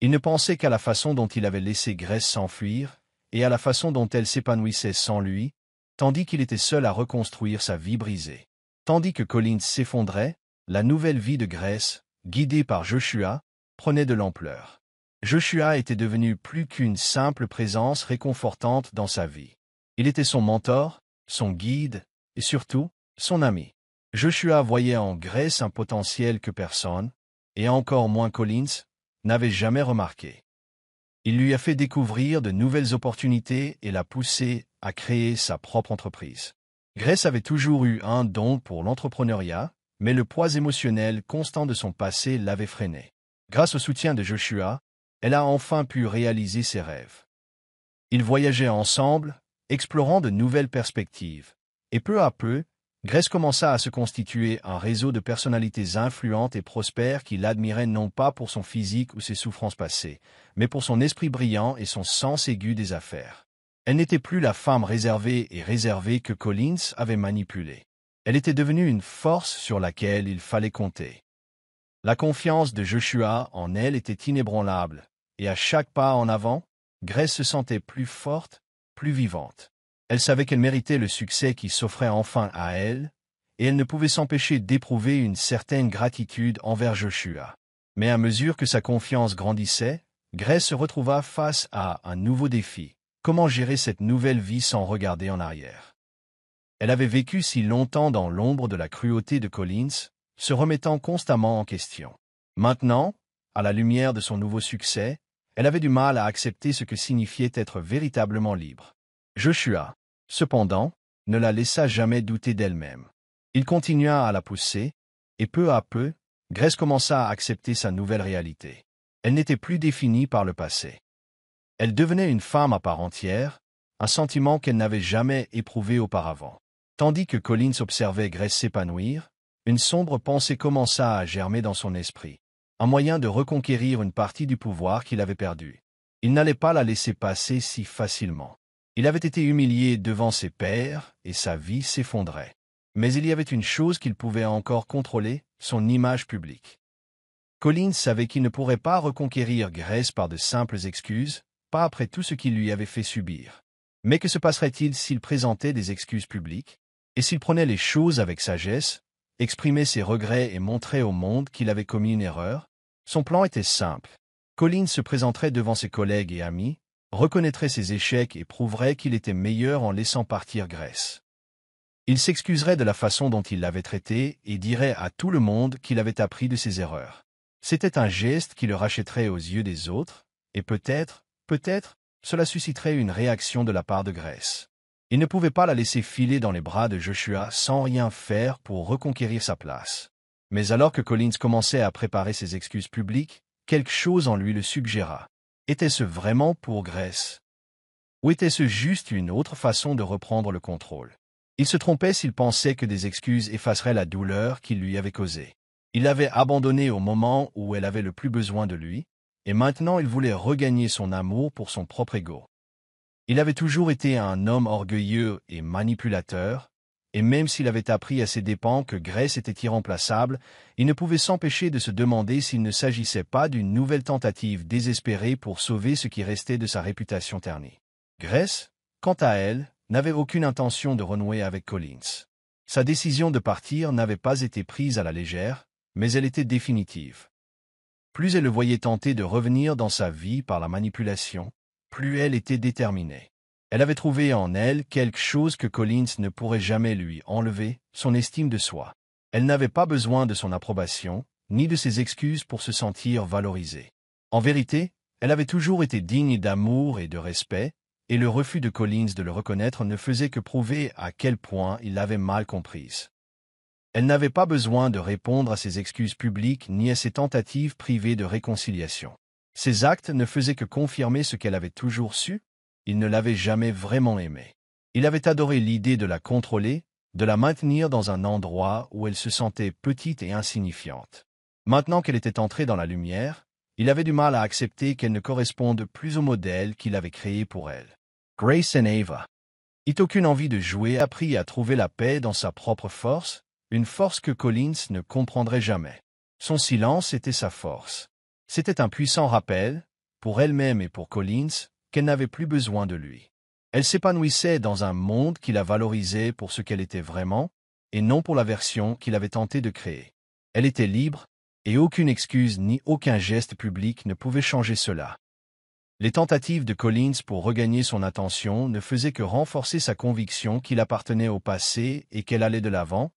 S1: Il ne pensait qu'à la façon dont il avait laissé Grace s'enfuir, et à la façon dont elle s'épanouissait sans lui, tandis qu'il était seul à reconstruire sa vie brisée. Tandis que Collins s'effondrait, la nouvelle vie de Grace, guidée par Joshua, prenait de l'ampleur. Joshua était devenu plus qu'une simple présence réconfortante dans sa vie. Il était son mentor, son guide, et surtout, son ami. Joshua voyait en Grace un potentiel que personne, et encore moins Collins, n'avait jamais remarqué. Il lui a fait découvrir de nouvelles opportunités et l'a poussé à créer sa propre entreprise. Grace avait toujours eu un don pour l'entrepreneuriat, mais le poids émotionnel constant de son passé l'avait freiné. Grâce au soutien de Joshua, elle a enfin pu réaliser ses rêves. Ils voyageaient ensemble, explorant de nouvelles perspectives, et peu à peu, Grèce commença à se constituer un réseau de personnalités influentes et prospères qui l'admiraient non pas pour son physique ou ses souffrances passées, mais pour son esprit brillant et son sens aigu des affaires. Elle n'était plus la femme réservée que Collins avait manipulée. Elle était devenue une force sur laquelle il fallait compter. La confiance de Joshua en elle était inébranlable, et à chaque pas en avant, Grèce se sentait plus forte, plus vivante. Elle savait qu'elle méritait le succès qui s'offrait enfin à elle, et elle ne pouvait s'empêcher d'éprouver une certaine gratitude envers Joshua. Mais à mesure que sa confiance grandissait, Grèce se retrouva face à un nouveau défi. Comment gérer cette nouvelle vie sans regarder en arrière? Elle avait vécu si longtemps dans l'ombre de la cruauté de Collins, se remettant constamment en question. Maintenant, à la lumière de son nouveau succès, elle avait du mal à accepter ce que signifiait être véritablement libre. Joshua, cependant, ne la laissa jamais douter d'elle-même. Il continua à la pousser, et peu à peu, Grèce commença à accepter sa nouvelle réalité. Elle n'était plus définie par le passé. Elle devenait une femme à part entière, un sentiment qu'elle n'avait jamais éprouvé auparavant. Tandis que Collins observait Grèce s'épanouir, une sombre pensée commença à germer dans son esprit. Un moyen de reconquérir une partie du pouvoir qu'il avait perdu. Il n'allait pas la laisser passer si facilement. Il avait été humilié devant ses pairs, et sa vie s'effondrait. Mais il y avait une chose qu'il pouvait encore contrôler, son image publique. Collins savait qu'il ne pourrait pas reconquérir Grèce par de simples excuses, pas après tout ce qu'il lui avait fait subir. Mais que se passerait-il s'il présentait des excuses publiques? Et s'il prenait les choses avec sagesse, exprimait ses regrets et montrait au monde qu'il avait commis une erreur? Son plan était simple. Collins se présenterait devant ses collègues et amis, reconnaîtrait ses échecs et prouverait qu'il était meilleur en laissant partir Grèce. Il s'excuserait de la façon dont il l'avait traité et dirait à tout le monde qu'il avait appris de ses erreurs. C'était un geste qui le rachèterait aux yeux des autres, et peut-être, cela susciterait une réaction de la part de Grèce. Il ne pouvait pas la laisser filer dans les bras de Joshua sans rien faire pour reconquérir sa place. Mais alors que Collins commençait à préparer ses excuses publiques, quelque chose en lui le suggéra. Était-ce vraiment pour Grèce? Ou était-ce juste une autre façon de reprendre le contrôle? Il se trompait s'il pensait que des excuses effaceraient la douleur qu'il lui avait causée. Il l'avait abandonnée au moment où elle avait le plus besoin de lui, et maintenant il voulait regagner son amour pour son propre ego. Il avait toujours été un homme orgueilleux et manipulateur, et même s'il avait appris à ses dépens que Grèce était irremplaçable, il ne pouvait s'empêcher de se demander s'il ne s'agissait pas d'une nouvelle tentative désespérée pour sauver ce qui restait de sa réputation ternie. Grèce, quant à elle, n'avait aucune intention de renouer avec Collins. Sa décision de partir n'avait pas été prise à la légère, mais elle était définitive. Plus elle le voyait tenter de revenir dans sa vie par la manipulation, plus elle était déterminée. Elle avait trouvé en elle quelque chose que Collins ne pourrait jamais lui enlever, son estime de soi. Elle n'avait pas besoin de son approbation, ni de ses excuses pour se sentir valorisée. En vérité, elle avait toujours été digne d'amour et de respect, et le refus de Collins de le reconnaître ne faisait que prouver à quel point il l'avait mal comprise. Elle n'avait pas besoin de répondre à ses excuses publiques ni à ses tentatives privées de réconciliation. Ses actes ne faisaient que confirmer ce qu'elle avait toujours su. Il ne l'avait jamais vraiment aimée. Il avait adoré l'idée de la contrôler, de la maintenir dans un endroit où elle se sentait petite et insignifiante. Maintenant qu'elle était entrée dans la lumière, il avait du mal à accepter qu'elle ne corresponde plus au modèle qu'il avait créé pour elle. Grace and Ava. Il n'eut aucune envie de jouer, appris à trouver la paix dans sa propre force, une force que Collins ne comprendrait jamais. Son silence était sa force. C'était un puissant rappel, pour elle-même et pour Collins, qu'elle n'avait plus besoin de lui. Elle s'épanouissait dans un monde qui la valorisait pour ce qu'elle était vraiment, et non pour la version qu'il avait tenté de créer. Elle était libre, et aucune excuse ni aucun geste public ne pouvait changer cela. Les tentatives de Collins pour regagner son attention ne faisaient que renforcer sa conviction qu'il appartenait au passé et qu'elle allait de l'avant,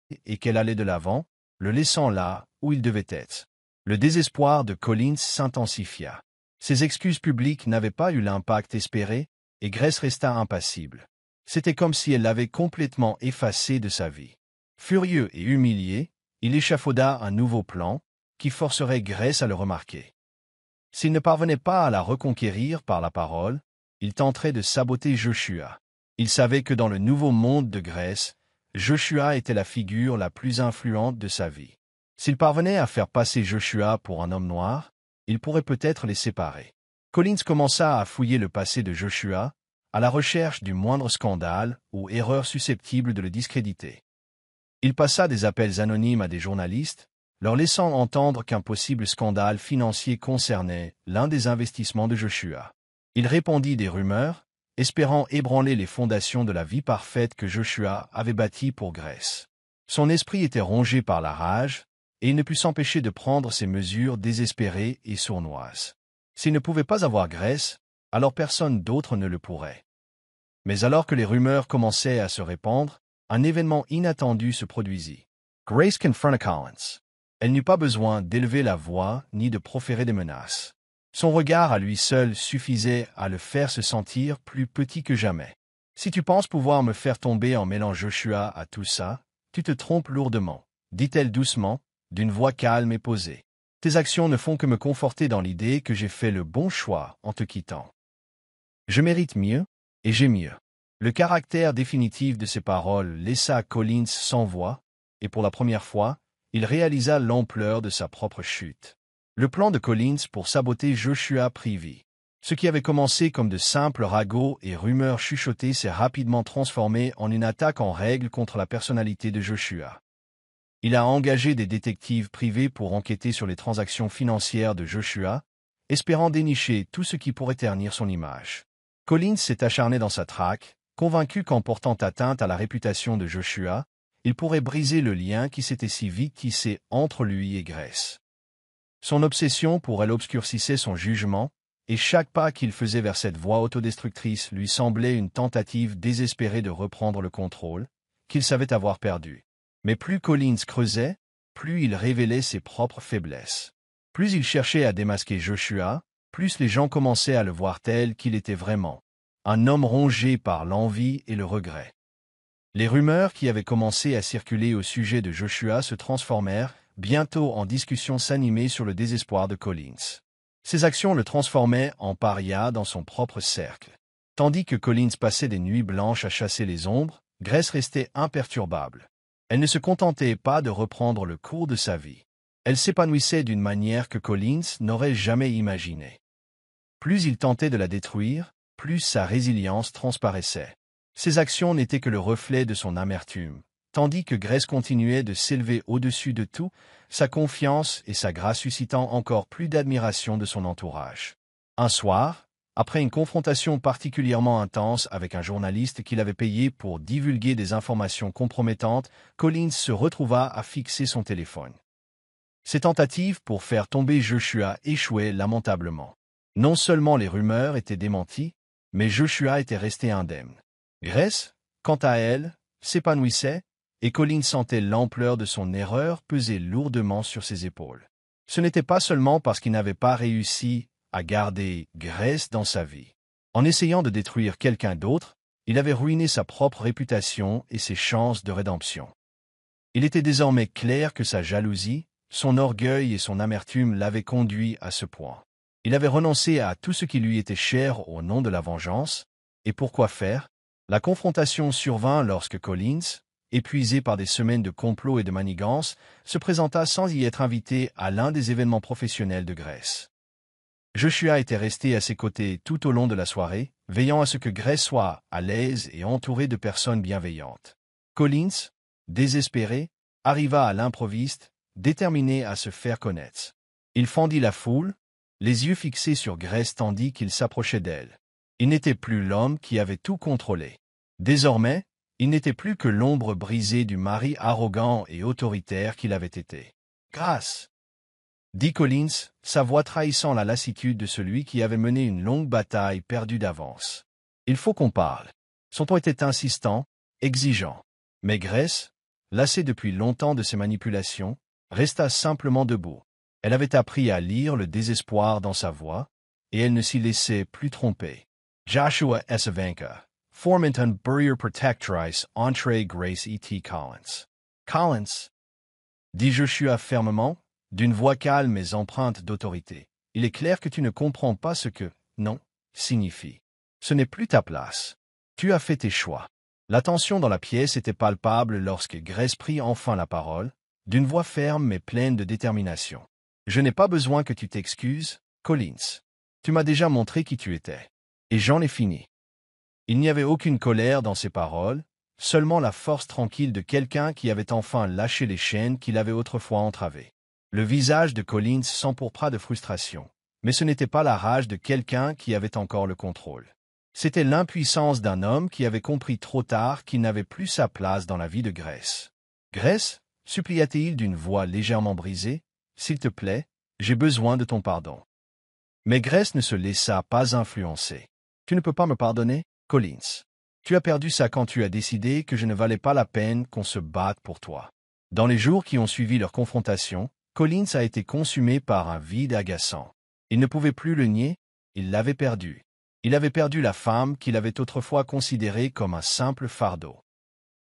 S1: le laissant là où il devait être. Le désespoir de Collins s'intensifia. Ses excuses publiques n'avaient pas eu l'impact espéré, et Grèce resta impassible. C'était comme si elle l'avait complètement effacée de sa vie. Furieux et humilié, il échafauda un nouveau plan, qui forcerait Grèce à le remarquer. S'il ne parvenait pas à la reconquérir par la parole, il tenterait de saboter Joshua. Il savait que dans le nouveau monde de Grèce, Joshua était la figure la plus influente de sa vie. S'il parvenait à faire passer Joshua pour un homme noir, il pourrait peut-être les séparer. Collins commença à fouiller le passé de Joshua, à la recherche du moindre scandale ou erreur susceptible de le discréditer. Il passa des appels anonymes à des journalistes, leur laissant entendre qu'un possible scandale financier concernait l'un des investissements de Joshua. Il répandit des rumeurs, espérant ébranler les fondations de la vie parfaite que Joshua avait bâtie pour Grace. Son esprit était rongé par la rage, et il ne put s'empêcher de prendre ses mesures désespérées et sournoises. S'il ne pouvait pas avoir Grace, alors personne d'autre ne le pourrait. Mais alors que les rumeurs commençaient à se répandre, un événement inattendu se produisit. Grace confronta Collins. Elle n'eut pas besoin d'élever la voix ni de proférer des menaces. Son regard à lui seul suffisait à le faire se sentir plus petit que jamais. « Si tu penses pouvoir me faire tomber en mêlant Joshua à tout ça, tu te trompes lourdement, » dit-elle doucement, d'une voix calme et posée. « Tes actions ne font que me conforter dans l'idée que j'ai fait le bon choix en te quittant. Je mérite mieux, et j'ai mieux. » Le caractère définitif de ces paroles laissa Collins sans voix, et pour la première fois, il réalisa l'ampleur de sa propre chute. Le plan de Collins pour saboter Joshua prit vie. Ce qui avait commencé comme de simples ragots et rumeurs chuchotées s'est rapidement transformé en une attaque en règle contre la personnalité de Joshua. Il a engagé des détectives privés pour enquêter sur les transactions financières de Joshua, espérant dénicher tout ce qui pourrait ternir son image. Collins s'est acharné dans sa traque, convaincu qu'en portant atteinte à la réputation de Joshua, il pourrait briser le lien qui s'était si vite tissé entre lui et Grace. Son obsession pour elle obscurcissait son jugement, et chaque pas qu'il faisait vers cette voie autodestructrice lui semblait une tentative désespérée de reprendre le contrôle, qu'il savait avoir perdu. Mais plus Collins creusait, plus il révélait ses propres faiblesses. Plus il cherchait à démasquer Joshua, plus les gens commençaient à le voir tel qu'il était vraiment, un homme rongé par l'envie et le regret. Les rumeurs qui avaient commencé à circuler au sujet de Joshua se transformèrent, bientôt en discussions s'animer sur le désespoir de Collins. Ses actions le transformaient en paria dans son propre cercle. Tandis que Collins passait des nuits blanches à chasser les ombres, Grace restait imperturbable. Elle ne se contentait pas de reprendre le cours de sa vie. Elle s'épanouissait d'une manière que Collins n'aurait jamais imaginée. Plus il tentait de la détruire, plus sa résilience transparaissait. Ses actions n'étaient que le reflet de son amertume. Tandis que Grace continuait de s'élever au-dessus de tout, sa confiance et sa grâce suscitant encore plus d'admiration de son entourage. Un soir, après une confrontation particulièrement intense avec un journaliste qu'il avait payé pour divulguer des informations compromettantes, Collins se retrouva à fixer son téléphone. Ses tentatives pour faire tomber Joshua échouaient lamentablement. Non seulement les rumeurs étaient démenties, mais Joshua était resté indemne. Grace, quant à elle, s'épanouissait, et Collins sentait l'ampleur de son erreur peser lourdement sur ses épaules. Ce n'était pas seulement parce qu'il n'avait pas réussi à garder Grace dans sa vie. En essayant de détruire quelqu'un d'autre, il avait ruiné sa propre réputation et ses chances de rédemption. Il était désormais clair que sa jalousie, son orgueil et son amertume l'avaient conduit à ce point. Il avait renoncé à tout ce qui lui était cher au nom de la vengeance, et pourquoi faire? La confrontation survint lorsque Collins, épuisé par des semaines de complots et de manigances, se présenta sans y être invité à l'un des événements professionnels de Grace. Joshua était resté à ses côtés tout au long de la soirée, veillant à ce que Grace soit à l'aise et entourée de personnes bienveillantes. Collins, désespéré, arriva à l'improviste, déterminé à se faire connaître. Il fendit la foule, les yeux fixés sur Grace tandis qu'il s'approchait d'elle. Il n'était plus l'homme qui avait tout contrôlé. Désormais, il n'était plus que l'ombre brisée du mari arrogant et autoritaire qu'il avait été. « Grâce !» dit Collins, sa voix trahissant la lassitude de celui qui avait mené une longue bataille perdue d'avance. « Il faut qu'on parle. » Son ton était insistant, exigeant. Mais Grace, lassée depuis longtemps de ses manipulations, resta simplement debout. Elle avait appris à lire le désespoir dans sa voix, et elle ne s'y laissait plus tromper. Joshua Esavanka, Formanton Burrier Protectrice Entree Grace E.T. Collins. Collins, dit Joshua fermement, d'une voix calme mais empreinte d'autorité. Il est clair que tu ne comprends pas ce que « non » signifie. Ce n'est plus ta place. Tu as fait tes choix. La tension dans la pièce était palpable lorsque Grace prit enfin la parole, d'une voix ferme mais pleine de détermination. « Je n'ai pas besoin que tu t'excuses, Collins. Tu m'as déjà montré qui tu étais. Et j'en ai fini. » Il n'y avait aucune colère dans ses paroles, seulement la force tranquille de quelqu'un qui avait enfin lâché les chaînes qu'il avait autrefois entravées. Le visage de Collins s'empourpra de frustration, mais ce n'était pas la rage de quelqu'un qui avait encore le contrôle. C'était l'impuissance d'un homme qui avait compris trop tard qu'il n'avait plus sa place dans la vie de Grace. « Grace, supplia-t-il d'une voix légèrement brisée, s'il te plaît, j'ai besoin de ton pardon. » Mais Grace ne se laissa pas influencer. « Tu ne peux pas me pardonner, Collins. Tu as perdu ça quand tu as décidé que je ne valais pas la peine qu'on se batte pour toi. » Dans les jours qui ont suivi leur confrontation, Collins a été consumé par un vide agaçant. Il ne pouvait plus le nier, il l'avait perdu. Il avait perdu la femme qu'il avait autrefois considérée comme un simple fardeau.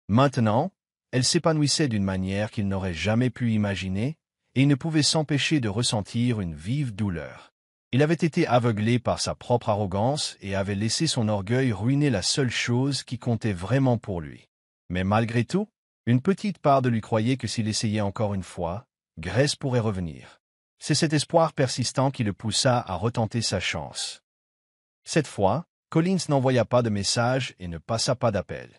S1: Maintenant, elle s'épanouissait d'une manière qu'il n'aurait jamais pu imaginer, et il ne pouvait s'empêcher de ressentir une vive douleur. Il avait été aveuglé par sa propre arrogance et avait laissé son orgueil ruiner la seule chose qui comptait vraiment pour lui. Mais malgré tout, une petite part de lui croyait que s'il essayait encore une fois, Grace pourrait revenir. C'est cet espoir persistant qui le poussa à retenter sa chance. Cette fois, Collins n'envoya pas de message et ne passa pas d'appel.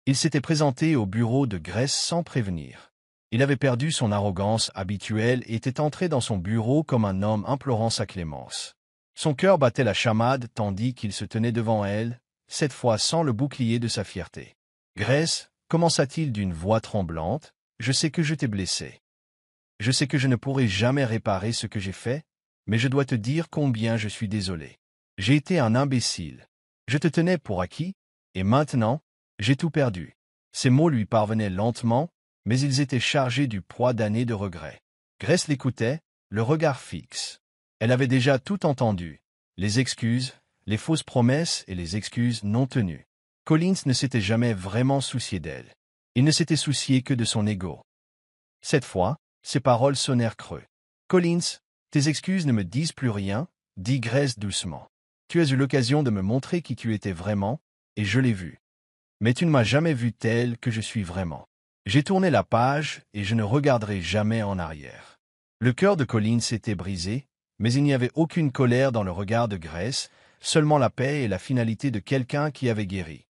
S1: Il s'était présenté au bureau de Grace sans prévenir. Il avait perdu son arrogance habituelle et était entré dans son bureau comme un homme implorant sa clémence. Son cœur battait la chamade tandis qu'il se tenait devant elle, cette fois sans le bouclier de sa fierté. « Grace, commença-t-il d'une voix tremblante, je sais que je t'ai blessé. Je sais que je ne pourrai jamais réparer ce que j'ai fait, mais je dois te dire combien je suis désolé. J'ai été un imbécile. Je te tenais pour acquis, et maintenant, j'ai tout perdu. » Ces mots lui parvenaient lentement, mais ils étaient chargés du poids d'années de regrets. Grace l'écoutait, le regard fixe. Elle avait déjà tout entendu, les excuses, les fausses promesses et les excuses non tenues. Collins ne s'était jamais vraiment soucié d'elle. Il ne s'était soucié que de son ego. Cette fois, ses paroles sonnèrent creux. « Collins, tes excuses ne me disent plus rien, » dit Grace doucement. « Tu as eu l'occasion de me montrer qui tu étais vraiment, et je l'ai vu. Mais tu ne m'as jamais vu tel que je suis vraiment. J'ai tourné la page et je ne regarderai jamais en arrière. » Le cœur de Collins s'était brisé, mais il n'y avait aucune colère dans le regard de Grace, seulement la paix et la finalité de quelqu'un qui avait guéri.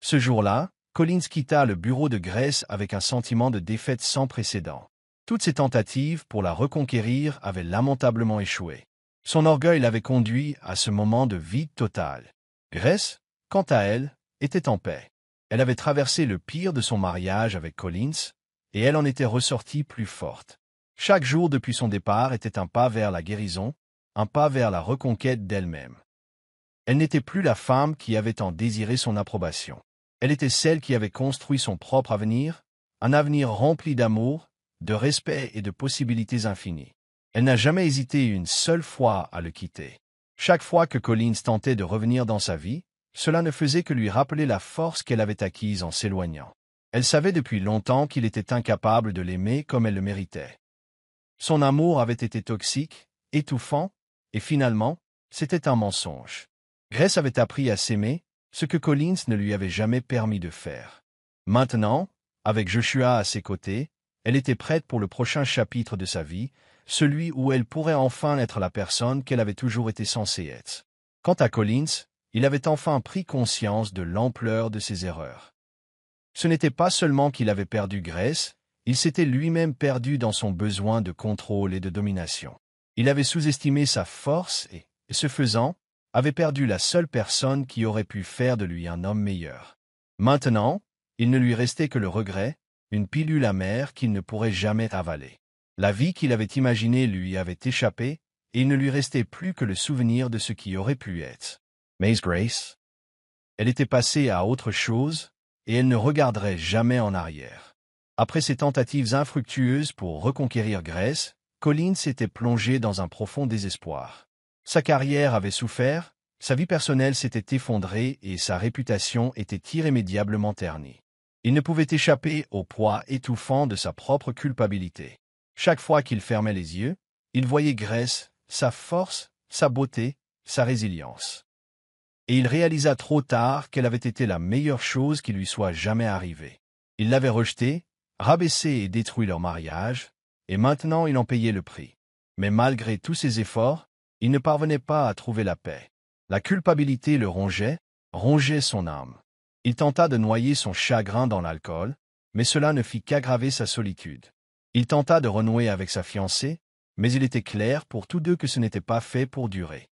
S1: Ce jour-là, Collins quitta le bureau de Grace avec un sentiment de défaite sans précédent. Toutes ses tentatives pour la reconquérir avaient lamentablement échoué. Son orgueil l'avait conduit à ce moment de vide total. Grace, quant à elle, était en paix. Elle avait traversé le pire de son mariage avec Collins, et elle en était ressortie plus forte. Chaque jour depuis son départ était un pas vers la guérison, un pas vers la reconquête d'elle-même. Elle n'était plus la femme qui avait tant désiré son approbation. Elle était celle qui avait construit son propre avenir, un avenir rempli d'amour, de respect et de possibilités infinies. Elle n'a jamais hésité une seule fois à le quitter. Chaque fois que Collins tentait de revenir dans sa vie, cela ne faisait que lui rappeler la force qu'elle avait acquise en s'éloignant. Elle savait depuis longtemps qu'il était incapable de l'aimer comme elle le méritait. Son amour avait été toxique, étouffant, et finalement, c'était un mensonge. Grace avait appris à s'aimer, ce que Collins ne lui avait jamais permis de faire. Maintenant, avec Joshua à ses côtés, elle était prête pour le prochain chapitre de sa vie, celui où elle pourrait enfin être la personne qu'elle avait toujours été censée être. Quant à Collins, il avait enfin pris conscience de l'ampleur de ses erreurs. Ce n'était pas seulement qu'il avait perdu Grace, il s'était lui-même perdu dans son besoin de contrôle et de domination. Il avait sous-estimé sa force et, ce faisant, avait perdu la seule personne qui aurait pu faire de lui un homme meilleur. Maintenant, il ne lui restait que le regret, une pilule amère qu'il ne pourrait jamais avaler. La vie qu'il avait imaginée lui avait échappé, et il ne lui restait plus que le souvenir de ce qui aurait pu être. Mais Grace? Elle était passée à autre chose, et elle ne regarderait jamais en arrière. Après ses tentatives infructueuses pour reconquérir Grace, Collins s'était plongé dans un profond désespoir. Sa carrière avait souffert, sa vie personnelle s'était effondrée et sa réputation était irrémédiablement ternie. Il ne pouvait échapper au poids étouffant de sa propre culpabilité. Chaque fois qu'il fermait les yeux, il voyait Grace, sa force, sa beauté, sa résilience. et il réalisa trop tard qu'elle avait été la meilleure chose qui lui soit jamais arrivée. Il l'avait rejetée, rabaissé et détruit leur mariage, et maintenant il en payait le prix. Mais malgré tous ses efforts, il ne parvenait pas à trouver la paix. La culpabilité le rongeait son âme. Il tenta de noyer son chagrin dans l'alcool, mais cela ne fit qu'aggraver sa solitude. Il tenta de renouer avec sa fiancée, mais il était clair pour tous deux que ce n'était pas fait pour durer.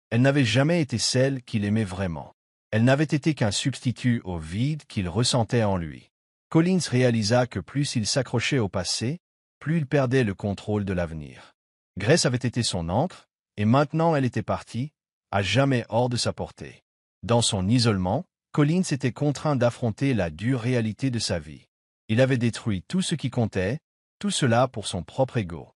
S1: Elle n'avait jamais été celle qu'il aimait vraiment. Elle n'avait été qu'un substitut au vide qu'il ressentait en lui. Collins réalisa que plus il s'accrochait au passé, plus il perdait le contrôle de l'avenir. Grace avait été son ancre, et maintenant elle était partie, à jamais hors de sa portée. Dans son isolement, Collins était contraint d'affronter la dure réalité de sa vie. Il avait détruit tout ce qui comptait, tout cela pour son propre ego.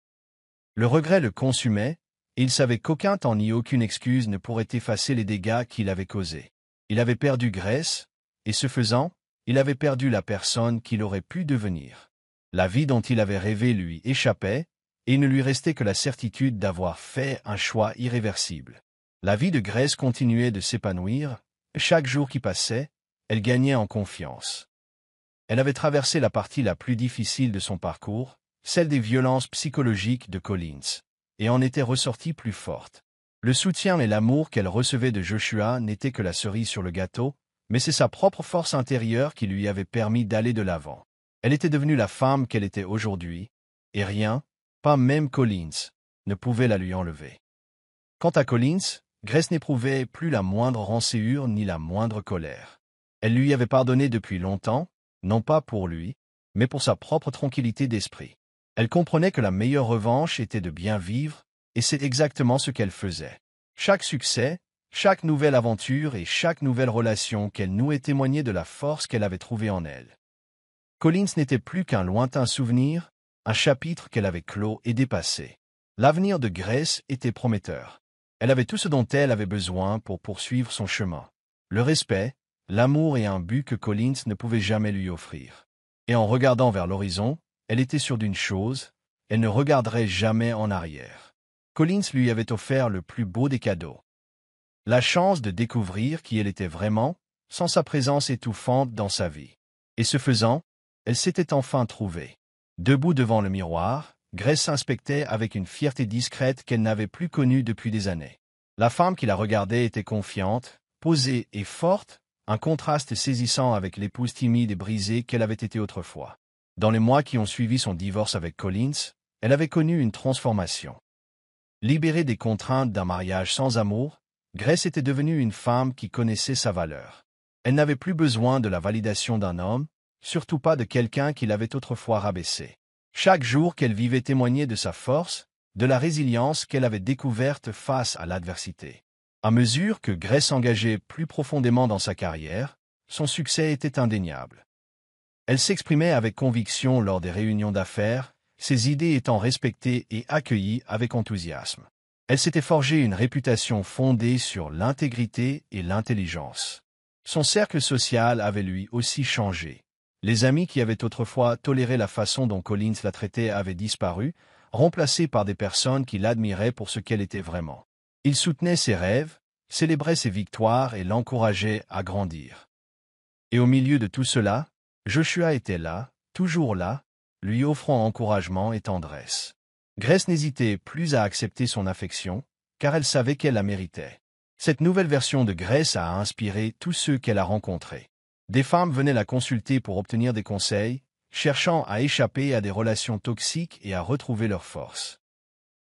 S1: Le regret le consumait, et il savait qu'aucun temps ni aucune excuse ne pourrait effacer les dégâts qu'il avait causés. Il avait perdu Grace, et ce faisant, il avait perdu la personne qu'il aurait pu devenir. La vie dont il avait rêvé lui échappait, et il ne lui restait que la certitude d'avoir fait un choix irréversible. La vie de Grace continuait de s'épanouir, chaque jour qui passait, elle gagnait en confiance. Elle avait traversé la partie la plus difficile de son parcours, celle des violences psychologiques de Collins, et en était ressortie plus forte. Le soutien et l'amour qu'elle recevait de Joshua n'étaient que la cerise sur le gâteau, mais c'est sa propre force intérieure qui lui avait permis d'aller de l'avant. Elle était devenue la femme qu'elle était aujourd'hui, et rien, pas même Collins, ne pouvait la lui enlever. Quant à Collins, Grace n'éprouvait plus la moindre rancœur ni la moindre colère. Elle lui avait pardonné depuis longtemps, non pas pour lui, mais pour sa propre tranquillité d'esprit. Elle comprenait que la meilleure revanche était de bien vivre, et c'est exactement ce qu'elle faisait. Chaque succès, chaque nouvelle aventure et chaque nouvelle relation qu'elle nouait témoignait de la force qu'elle avait trouvée en elle. Collins n'était plus qu'un lointain souvenir, un chapitre qu'elle avait clos et dépassé. L'avenir de Grace était prometteur. Elle avait tout ce dont elle avait besoin pour poursuivre son chemin. Le respect, l'amour et un but que Collins ne pouvait jamais lui offrir. Et en regardant vers l'horizon, elle était sûre d'une chose, elle ne regarderait jamais en arrière. Collins lui avait offert le plus beau des cadeaux. La chance de découvrir qui elle était vraiment, sans sa présence étouffante dans sa vie. Et ce faisant, elle s'était enfin trouvée. Debout devant le miroir, Grace s'inspectait avec une fierté discrète qu'elle n'avait plus connue depuis des années. La femme qui la regardait était confiante, posée et forte, un contraste saisissant avec l'épouse timide et brisée qu'elle avait été autrefois. Dans les mois qui ont suivi son divorce avec Collins, elle avait connu une transformation. Libérée des contraintes d'un mariage sans amour, Grace était devenue une femme qui connaissait sa valeur. Elle n'avait plus besoin de la validation d'un homme, surtout pas de quelqu'un qui l'avait autrefois rabaissée. Chaque jour qu'elle vivait témoignait de sa force, de la résilience qu'elle avait découverte face à l'adversité. À mesure que Grace s'engageait plus profondément dans sa carrière, son succès était indéniable. Elle s'exprimait avec conviction lors des réunions d'affaires, ses idées étant respectées et accueillies avec enthousiasme. Elle s'était forgée une réputation fondée sur l'intégrité et l'intelligence. Son cercle social avait lui aussi changé. Les amis qui avaient autrefois toléré la façon dont Collins la traitait avaient disparu, remplacés par des personnes qui l'admiraient pour ce qu'elle était vraiment. Ils soutenaient ses rêves, célébraient ses victoires et l'encourageaient à grandir. Et au milieu de tout cela, Joshua était là, toujours là, lui offrant encouragement et tendresse. Grace n'hésitait plus à accepter son affection, car elle savait qu'elle la méritait. Cette nouvelle version de Grace a inspiré tous ceux qu'elle a rencontrés. Des femmes venaient la consulter pour obtenir des conseils, cherchant à échapper à des relations toxiques et à retrouver leur force.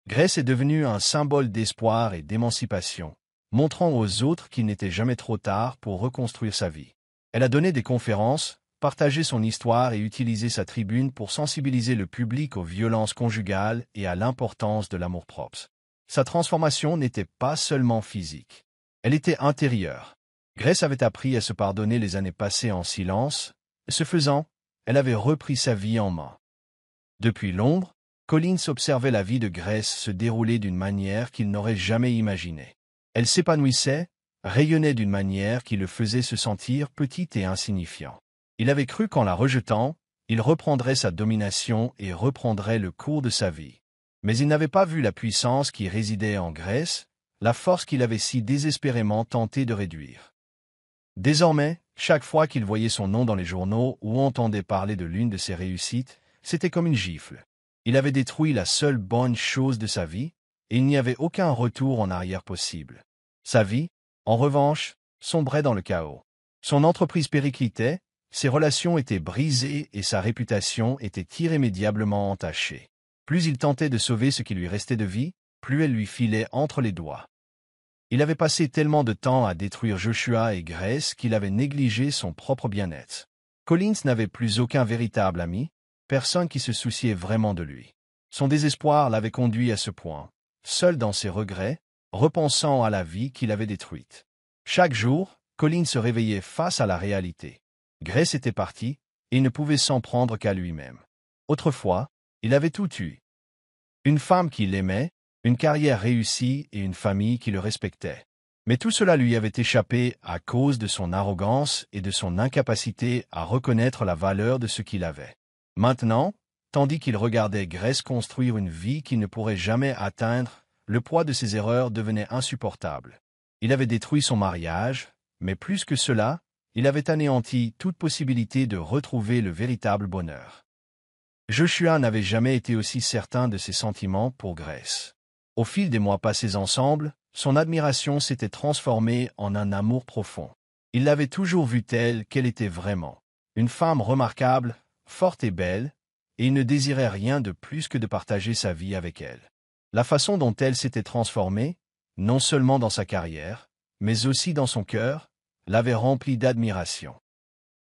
S1: Grace est devenue un symbole d'espoir et d'émancipation, montrant aux autres qu'il n'était jamais trop tard pour reconstruire sa vie. Elle a donné des conférences, partagé son histoire et utilisé sa tribune pour sensibiliser le public aux violences conjugales et à l'importance de l'amour-propre. Sa transformation n'était pas seulement physique. Elle était intérieure. Grace avait appris à se pardonner les années passées en silence, et ce faisant, elle avait repris sa vie en main. Depuis l'ombre, Collins observait la vie de Grace se dérouler d'une manière qu'il n'aurait jamais imaginée. Elle s'épanouissait, rayonnait d'une manière qui le faisait se sentir petit et insignifiant. Il avait cru qu'en la rejetant, il reprendrait sa domination et reprendrait le cours de sa vie. Mais il n'avait pas vu la puissance qui résidait en Grace, la force qu'il avait si désespérément tenté de réduire. Désormais, chaque fois qu'il voyait son nom dans les journaux ou entendait parler de l'une de ses réussites, c'était comme une gifle. Il avait détruit la seule bonne chose de sa vie, et il n'y avait aucun retour en arrière possible. Sa vie, en revanche, sombrait dans le chaos. Son entreprise périclitait, ses relations étaient brisées et sa réputation était irrémédiablement entachée. Plus il tentait de sauver ce qui lui restait de vie, plus elle lui filait entre les doigts. Il avait passé tellement de temps à détruire Joshua et Grace qu'il avait négligé son propre bien-être. Collins n'avait plus aucun véritable ami, personne qui se souciait vraiment de lui. Son désespoir l'avait conduit à ce point, seul dans ses regrets, repensant à la vie qu'il avait détruite. Chaque jour, Collins se réveillait face à la réalité. Grace était partie, et il ne pouvait s'en prendre qu'à lui-même. Autrefois, il avait tout eu. Une femme qu'il aimait, une carrière réussie et une famille qui le respectait. Mais tout cela lui avait échappé à cause de son arrogance et de son incapacité à reconnaître la valeur de ce qu'il avait. Maintenant, tandis qu'il regardait Grace construire une vie qu'il ne pourrait jamais atteindre, le poids de ses erreurs devenait insupportable. Il avait détruit son mariage, mais plus que cela, il avait anéanti toute possibilité de retrouver le véritable bonheur. Joshua n'avait jamais été aussi certain de ses sentiments pour Grace. Au fil des mois passés ensemble, son admiration s'était transformée en un amour profond. Il l'avait toujours vue telle qu'elle était vraiment. Une femme remarquable, forte et belle, et il ne désirait rien de plus que de partager sa vie avec elle. La façon dont elle s'était transformée, non seulement dans sa carrière, mais aussi dans son cœur, l'avait rempli d'admiration.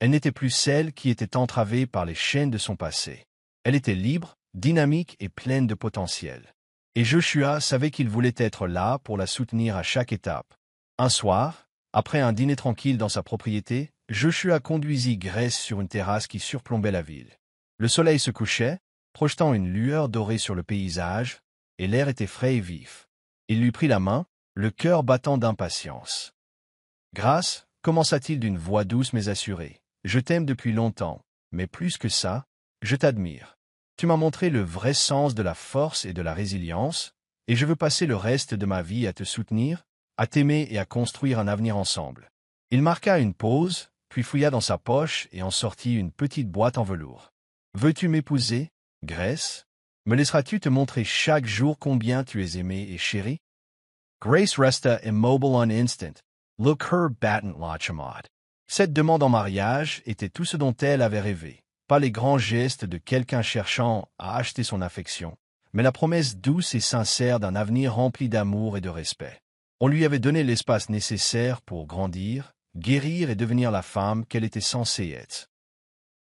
S1: Elle n'était plus celle qui était entravée par les chaînes de son passé. Elle était libre, dynamique et pleine de potentiel. Et Joshua savait qu'il voulait être là pour la soutenir à chaque étape. Un soir, après un dîner tranquille dans sa propriété, Joshua conduisit Grace sur une terrasse qui surplombait la ville. Le soleil se couchait, projetant une lueur dorée sur le paysage, et l'air était frais et vif. Il lui prit la main, le cœur battant d'impatience. « Grace, commença-t-il d'une voix douce mais assurée, je t'aime depuis longtemps, mais plus que ça, je t'admire. Tu m'as montré le vrai sens de la force et de la résilience, et je veux passer le reste de ma vie à te soutenir, à t'aimer et à construire un avenir ensemble. » Il marqua une pause, puis fouilla dans sa poche et en sortit une petite boîte en velours. « Veux-tu m'épouser, Grace? Me laisseras-tu te montrer chaque jour combien tu es aimée et chérie? » Grace resta immobile un instant. Le cœur battant lentement. Cette demande en mariage était tout ce dont elle avait rêvé. Pas les grands gestes de quelqu'un cherchant à acheter son affection, mais la promesse douce et sincère d'un avenir rempli d'amour et de respect. On lui avait donné l'espace nécessaire pour grandir, guérir et devenir la femme qu'elle était censée être.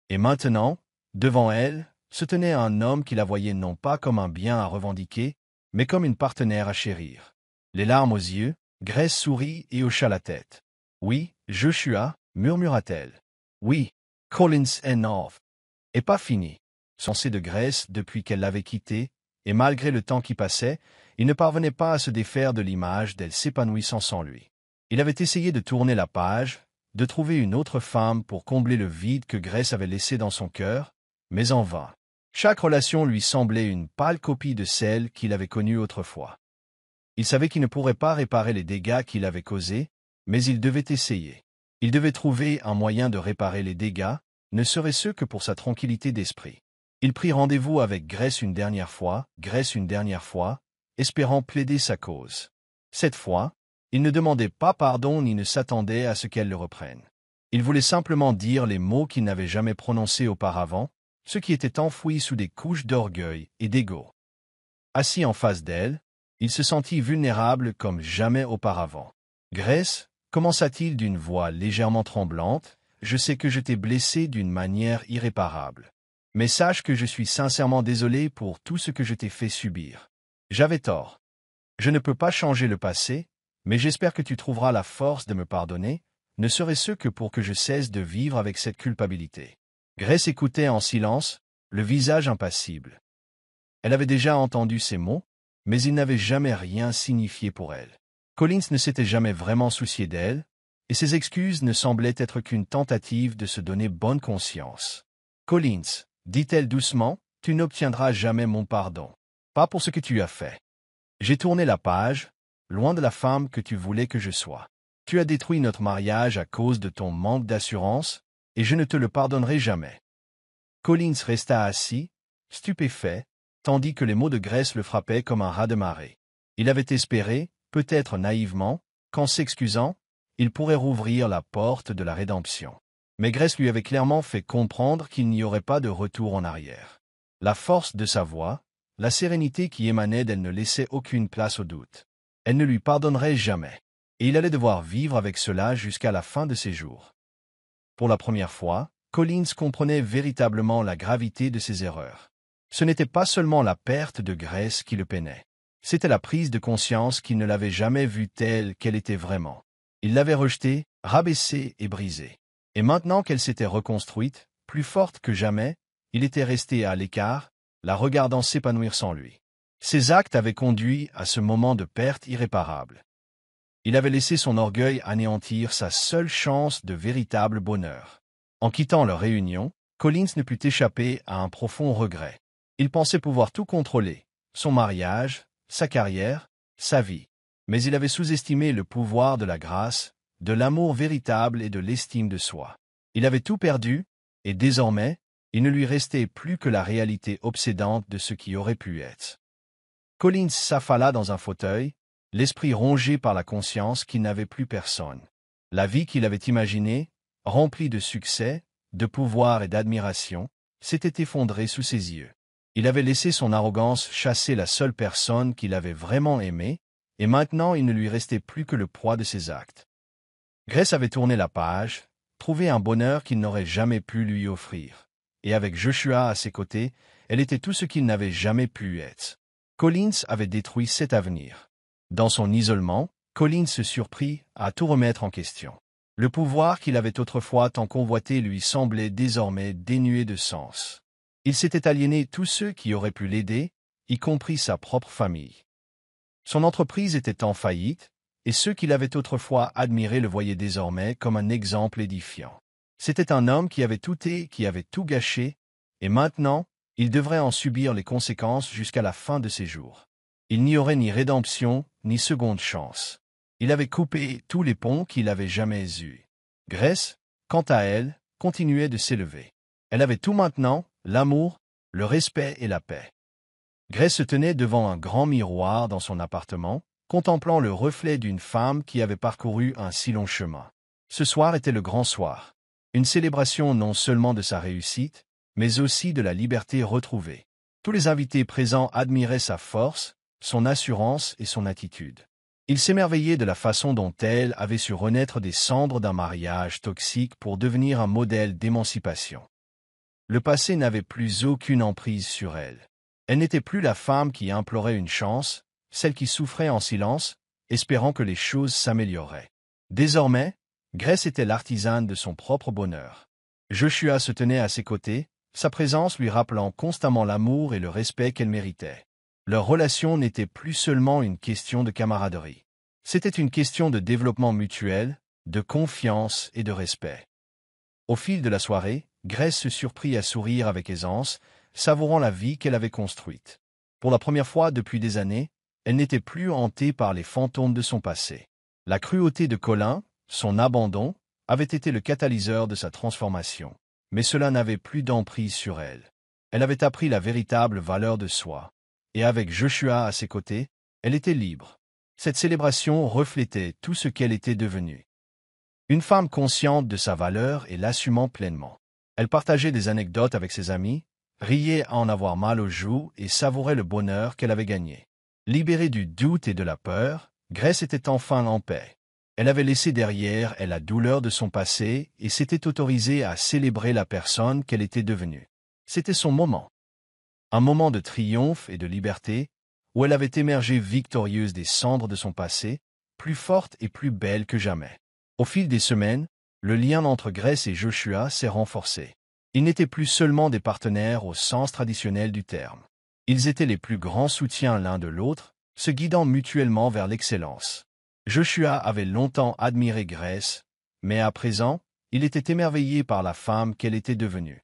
S1: Et maintenant, devant elle, se tenait un homme qui la voyait non pas comme un bien à revendiquer, mais comme une partenaire à chérir. Les larmes aux yeux, Grace sourit et hocha la tête. « Oui, Joshua, murmura-t-elle. Oui, Collins Enov. Et pas fini. Sensé de Grace depuis qu'elle l'avait quitté, et malgré le temps qui passait, il ne parvenait pas à se défaire de l'image d'elle s'épanouissant sans lui. Il avait essayé de tourner la page, de trouver une autre femme pour combler le vide que Grace avait laissé dans son cœur, mais en vain. Chaque relation lui semblait une pâle copie de celle qu'il avait connue autrefois. Il savait qu'il ne pourrait pas réparer les dégâts qu'il avait causés, mais il devait essayer. Il devait trouver un moyen de réparer les dégâts, ne serait-ce que pour sa tranquillité d'esprit. Il prit rendez-vous avec Grace une dernière fois, espérant plaider sa cause. Cette fois, il ne demandait pas pardon ni ne s'attendait à ce qu'elle le reprenne. Il voulait simplement dire les mots qu'il n'avait jamais prononcés auparavant, ceux qui étaient enfouis sous des couches d'orgueil et d'ego. Assis en face d'elle, il se sentit vulnérable comme jamais auparavant. « Grace, commença-t-il d'une voix légèrement tremblante, je sais que je t'ai blessé d'une manière irréparable. Mais sache que je suis sincèrement désolé pour tout ce que je t'ai fait subir. J'avais tort. Je ne peux pas changer le passé, mais j'espère que tu trouveras la force de me pardonner, ne serait-ce que pour que je cesse de vivre avec cette culpabilité. » Grace écoutait en silence, le visage impassible. Elle avait déjà entendu ces mots, mais ils n'avaient jamais rien signifié pour elle. Collins ne s'était jamais vraiment soucié d'elle, et ses excuses ne semblaient être qu'une tentative de se donner bonne conscience. « Collins, dit-elle doucement, tu n'obtiendras jamais mon pardon. Pas pour ce que tu as fait. J'ai tourné la page, loin de la femme que tu voulais que je sois. Tu as détruit notre mariage à cause de ton manque d'assurance, et je ne te le pardonnerai jamais. » Collins resta assis, stupéfait, tandis que les mots de Grace le frappaient comme un raz-de-marée. Il avait espéré, peut-être naïvement, qu'en s'excusant, il pourrait rouvrir la porte de la rédemption. Mais Grace lui avait clairement fait comprendre qu'il n'y aurait pas de retour en arrière. La force de sa voix, la sérénité qui émanait d'elle ne laissait aucune place au doute. Elle ne lui pardonnerait jamais. Et il allait devoir vivre avec cela jusqu'à la fin de ses jours. Pour la première fois, Collins comprenait véritablement la gravité de ses erreurs. Ce n'était pas seulement la perte de Grace qui le peinait. C'était la prise de conscience qu'il ne l'avait jamais vue telle qu'elle était vraiment. Il l'avait rejetée, rabaissée et brisée. Et maintenant qu'elle s'était reconstruite, plus forte que jamais, il était resté à l'écart, la regardant s'épanouir sans lui. Ses actes avaient conduit à ce moment de perte irréparable. Il avait laissé son orgueil anéantir sa seule chance de véritable bonheur. En quittant leur réunion, Collins ne put échapper à un profond regret. Il pensait pouvoir tout contrôler, son mariage, sa carrière, sa vie. Mais il avait sous-estimé le pouvoir de la grâce, de l'amour véritable et de l'estime de soi. Il avait tout perdu, et désormais, il ne lui restait plus que la réalité obsédante de ce qui aurait pu être. Collins s'affala dans un fauteuil, l'esprit rongé par la conscience qu'il n'avait plus personne. La vie qu'il avait imaginée, remplie de succès, de pouvoir et d'admiration, s'était effondrée sous ses yeux. Il avait laissé son arrogance chasser la seule personne qu'il avait vraiment aimée, et maintenant il ne lui restait plus que le poids de ses actes. Grace avait tourné la page, trouvé un bonheur qu'il n'aurait jamais pu lui offrir. Et avec Joshua à ses côtés, elle était tout ce qu'il n'avait jamais pu être. Collins avait détruit cet avenir. Dans son isolement, Collins se surprit à tout remettre en question. Le pouvoir qu'il avait autrefois tant convoité lui semblait désormais dénué de sens. Il s'était aliéné tous ceux qui auraient pu l'aider, y compris sa propre famille. Son entreprise était en faillite, et ceux qui l'avaient autrefois admiré le voyaient désormais comme un exemple édifiant. C'était un homme qui avait tout gâché, et maintenant, il devrait en subir les conséquences jusqu'à la fin de ses jours. Il n'y aurait ni rédemption, ni seconde chance. Il avait coupé tous les ponts qu'il avait jamais eus. Grace, quant à elle, continuait de s'élever. Elle avait tout maintenant, l'amour, le respect et la paix. Grace se tenait devant un grand miroir dans son appartement, contemplant le reflet d'une femme qui avait parcouru un si long chemin. Ce soir était le grand soir. Une célébration non seulement de sa réussite, mais aussi de la liberté retrouvée. Tous les invités présents admiraient sa force, son assurance et son attitude. Ils s'émerveillaient de la façon dont elle avait su renaître des cendres d'un mariage toxique pour devenir un modèle d'émancipation. Le passé n'avait plus aucune emprise sur elle. Elle n'était plus la femme qui implorait une chance, celle qui souffrait en silence, espérant que les choses s'amélioreraient. Désormais, Grace était l'artisane de son propre bonheur. Joshua se tenait à ses côtés, sa présence lui rappelant constamment l'amour et le respect qu'elle méritait. Leur relation n'était plus seulement une question de camaraderie. C'était une question de développement mutuel, de confiance et de respect. Au fil de la soirée, Grace se surprit à sourire avec aisance, savourant la vie qu'elle avait construite. Pour la première fois depuis des années, elle n'était plus hantée par les fantômes de son passé. La cruauté de Colin, son abandon, avait été le catalyseur de sa transformation. Mais cela n'avait plus d'emprise sur elle. Elle avait appris la véritable valeur de soi. Et avec Joshua à ses côtés, elle était libre. Cette célébration reflétait tout ce qu'elle était devenue. Une femme consciente de sa valeur et l'assumant pleinement. Elle partageait des anecdotes avec ses amis, riait à en avoir mal aux joues et savourait le bonheur qu'elle avait gagné. Libérée du doute et de la peur, Grace était enfin en paix. Elle avait laissé derrière elle la douleur de son passé et s'était autorisée à célébrer la personne qu'elle était devenue. C'était son moment. Un moment de triomphe et de liberté, où elle avait émergé victorieuse des cendres de son passé, plus forte et plus belle que jamais. Au fil des semaines, le lien entre Grace et Joshua s'est renforcé. Ils n'étaient plus seulement des partenaires au sens traditionnel du terme. Ils étaient les plus grands soutiens l'un de l'autre, se guidant mutuellement vers l'excellence. Joshua avait longtemps admiré Grace, mais à présent, il était émerveillé par la femme qu'elle était devenue.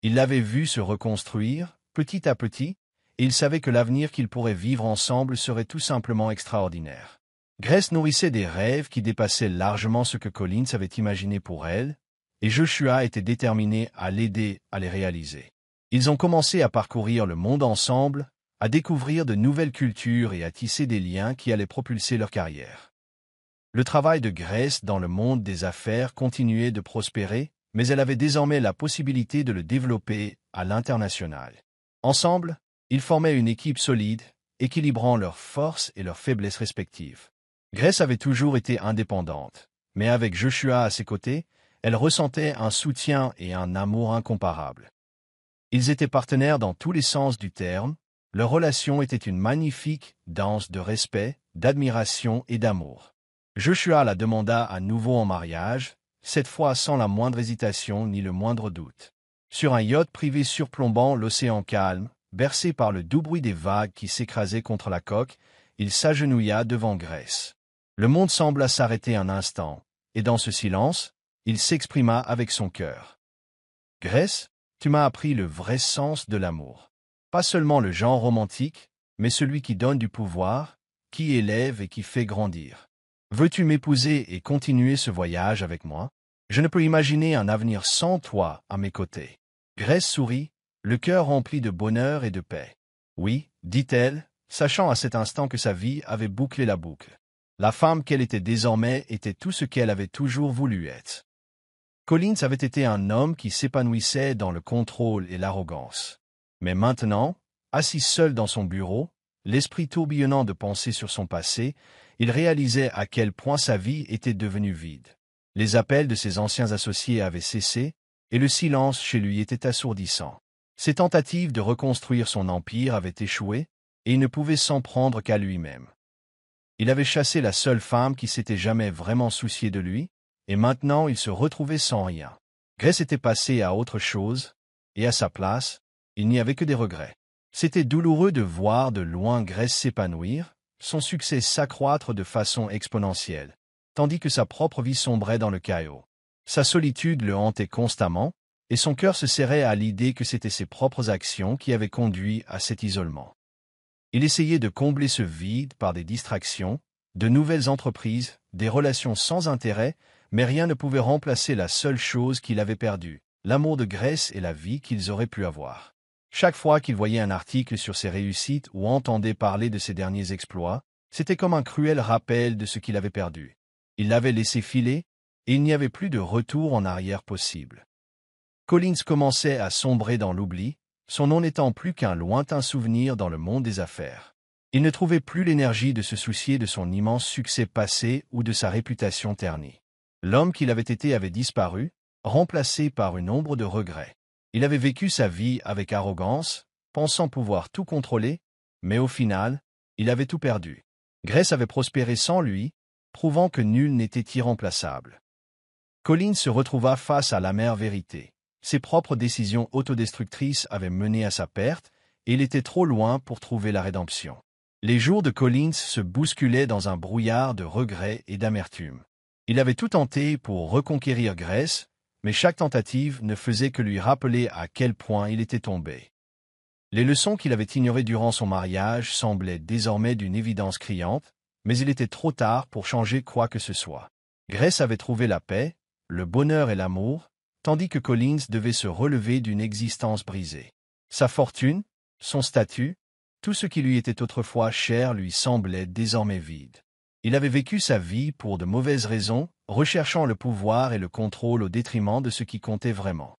S1: Il l'avait vue se reconstruire, petit à petit, et il savait que l'avenir qu'ils pourraient vivre ensemble serait tout simplement extraordinaire. Grace nourrissait des rêves qui dépassaient largement ce que Collins avait imaginé pour elle, et Joshua était déterminé à l'aider à les réaliser. Ils ont commencé à parcourir le monde ensemble, à découvrir de nouvelles cultures et à tisser des liens qui allaient propulser leur carrière. Le travail de Grace dans le monde des affaires continuait de prospérer, mais elle avait désormais la possibilité de le développer à l'international. Ensemble, ils formaient une équipe solide, équilibrant leurs forces et leurs faiblesses respectives. Grace avait toujours été indépendante, mais avec Joshua à ses côtés, elle ressentait un soutien et un amour incomparables. Ils étaient partenaires dans tous les sens du terme, leur relation était une magnifique danse de respect, d'admiration et d'amour. Joshua la demanda à nouveau en mariage, cette fois sans la moindre hésitation ni le moindre doute. Sur un yacht privé surplombant l'océan calme, bercé par le doux bruit des vagues qui s'écrasaient contre la coque, il s'agenouilla devant Grace. Le monde sembla s'arrêter un instant, et dans ce silence, il s'exprima avec son cœur. « Grace, tu m'as appris le vrai sens de l'amour. Pas seulement le genre romantique, mais celui qui donne du pouvoir, qui élève et qui fait grandir. Veux-tu m'épouser et continuer ce voyage avec moi? Je ne peux imaginer un avenir sans toi à mes côtés. » Grace sourit, le cœur rempli de bonheur et de paix. « Oui, dit-elle, sachant à cet instant que sa vie avait bouclé la boucle. La femme qu'elle était désormais était tout ce qu'elle avait toujours voulu être. » Collins avait été un homme qui s'épanouissait dans le contrôle et l'arrogance. Mais maintenant, assis seul dans son bureau, l'esprit tourbillonnant de pensées sur son passé, il réalisait à quel point sa vie était devenue vide. Les appels de ses anciens associés avaient cessé, et le silence chez lui était assourdissant. Ses tentatives de reconstruire son empire avaient échoué, et il ne pouvait s'en prendre qu'à lui-même. Il avait chassé la seule femme qui s'était jamais vraiment souciée de lui, et maintenant il se retrouvait sans rien. Grace était passée à autre chose, et à sa place, il n'y avait que des regrets. C'était douloureux de voir de loin Grace s'épanouir, son succès s'accroître de façon exponentielle, tandis que sa propre vie sombrait dans le chaos. Sa solitude le hantait constamment, et son cœur se serrait à l'idée que c'étaient ses propres actions qui avaient conduit à cet isolement. Il essayait de combler ce vide par des distractions, de nouvelles entreprises, des relations sans intérêt, mais rien ne pouvait remplacer la seule chose qu'il avait perdue, l'amour de Grace et la vie qu'ils auraient pu avoir. Chaque fois qu'il voyait un article sur ses réussites ou entendait parler de ses derniers exploits, c'était comme un cruel rappel de ce qu'il avait perdu. Il l'avait laissé filer, et il n'y avait plus de retour en arrière possible. Collins commençait à sombrer dans l'oubli, son nom n'étant plus qu'un lointain souvenir dans le monde des affaires. Il ne trouvait plus l'énergie de se soucier de son immense succès passé ou de sa réputation ternie. L'homme qu'il avait été avait disparu, remplacé par une ombre de regret. Il avait vécu sa vie avec arrogance, pensant pouvoir tout contrôler, mais au final, il avait tout perdu. Grace avait prospéré sans lui, prouvant que nul n'était irremplaçable. Collins se retrouva face à l'amère vérité. Ses propres décisions autodestructrices avaient mené à sa perte, et il était trop loin pour trouver la rédemption. Les jours de Collins se bousculaient dans un brouillard de regrets et d'amertume. Il avait tout tenté pour reconquérir Grace, mais chaque tentative ne faisait que lui rappeler à quel point il était tombé. Les leçons qu'il avait ignorées durant son mariage semblaient désormais d'une évidence criante, mais il était trop tard pour changer quoi que ce soit. Grace avait trouvé la paix, le bonheur et l'amour, tandis que Collins devait se relever d'une existence brisée. Sa fortune, son statut, tout ce qui lui était autrefois cher lui semblait désormais vide. Il avait vécu sa vie pour de mauvaises raisons, recherchant le pouvoir et le contrôle au détriment de ce qui comptait vraiment.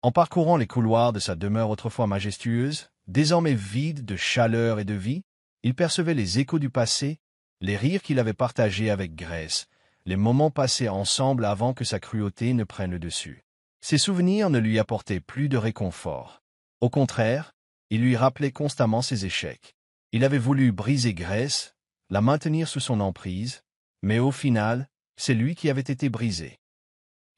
S1: En parcourant les couloirs de sa demeure autrefois majestueuse, désormais vide de chaleur et de vie, il percevait les échos du passé, les rires qu'il avait partagés avec Grace, les moments passés ensemble avant que sa cruauté ne prenne le dessus. Ces souvenirs ne lui apportaient plus de réconfort. Au contraire, ils lui rappelaient constamment ses échecs. Il avait voulu briser Grace, la maintenir sous son emprise, mais au final, c'est lui qui avait été brisé.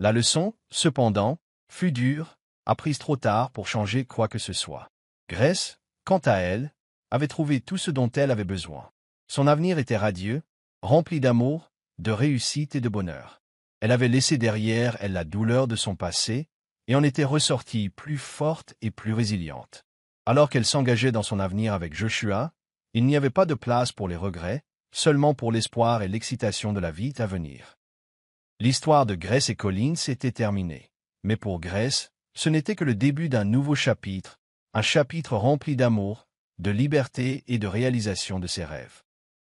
S1: La leçon, cependant, fut dure, apprise trop tard pour changer quoi que ce soit. Grace, quant à elle, avait trouvé tout ce dont elle avait besoin. Son avenir était radieux, rempli d'amour, de réussite et de bonheur. Elle avait laissé derrière elle la douleur de son passé, et en était ressortie plus forte et plus résiliente. Alors qu'elle s'engageait dans son avenir avec Joshua, il n'y avait pas de place pour les regrets, seulement pour l'espoir et l'excitation de la vie à venir. L'histoire de Grace et Collins était terminée. Mais pour Grace, ce n'était que le début d'un nouveau chapitre, un chapitre rempli d'amour, de liberté et de réalisation de ses rêves.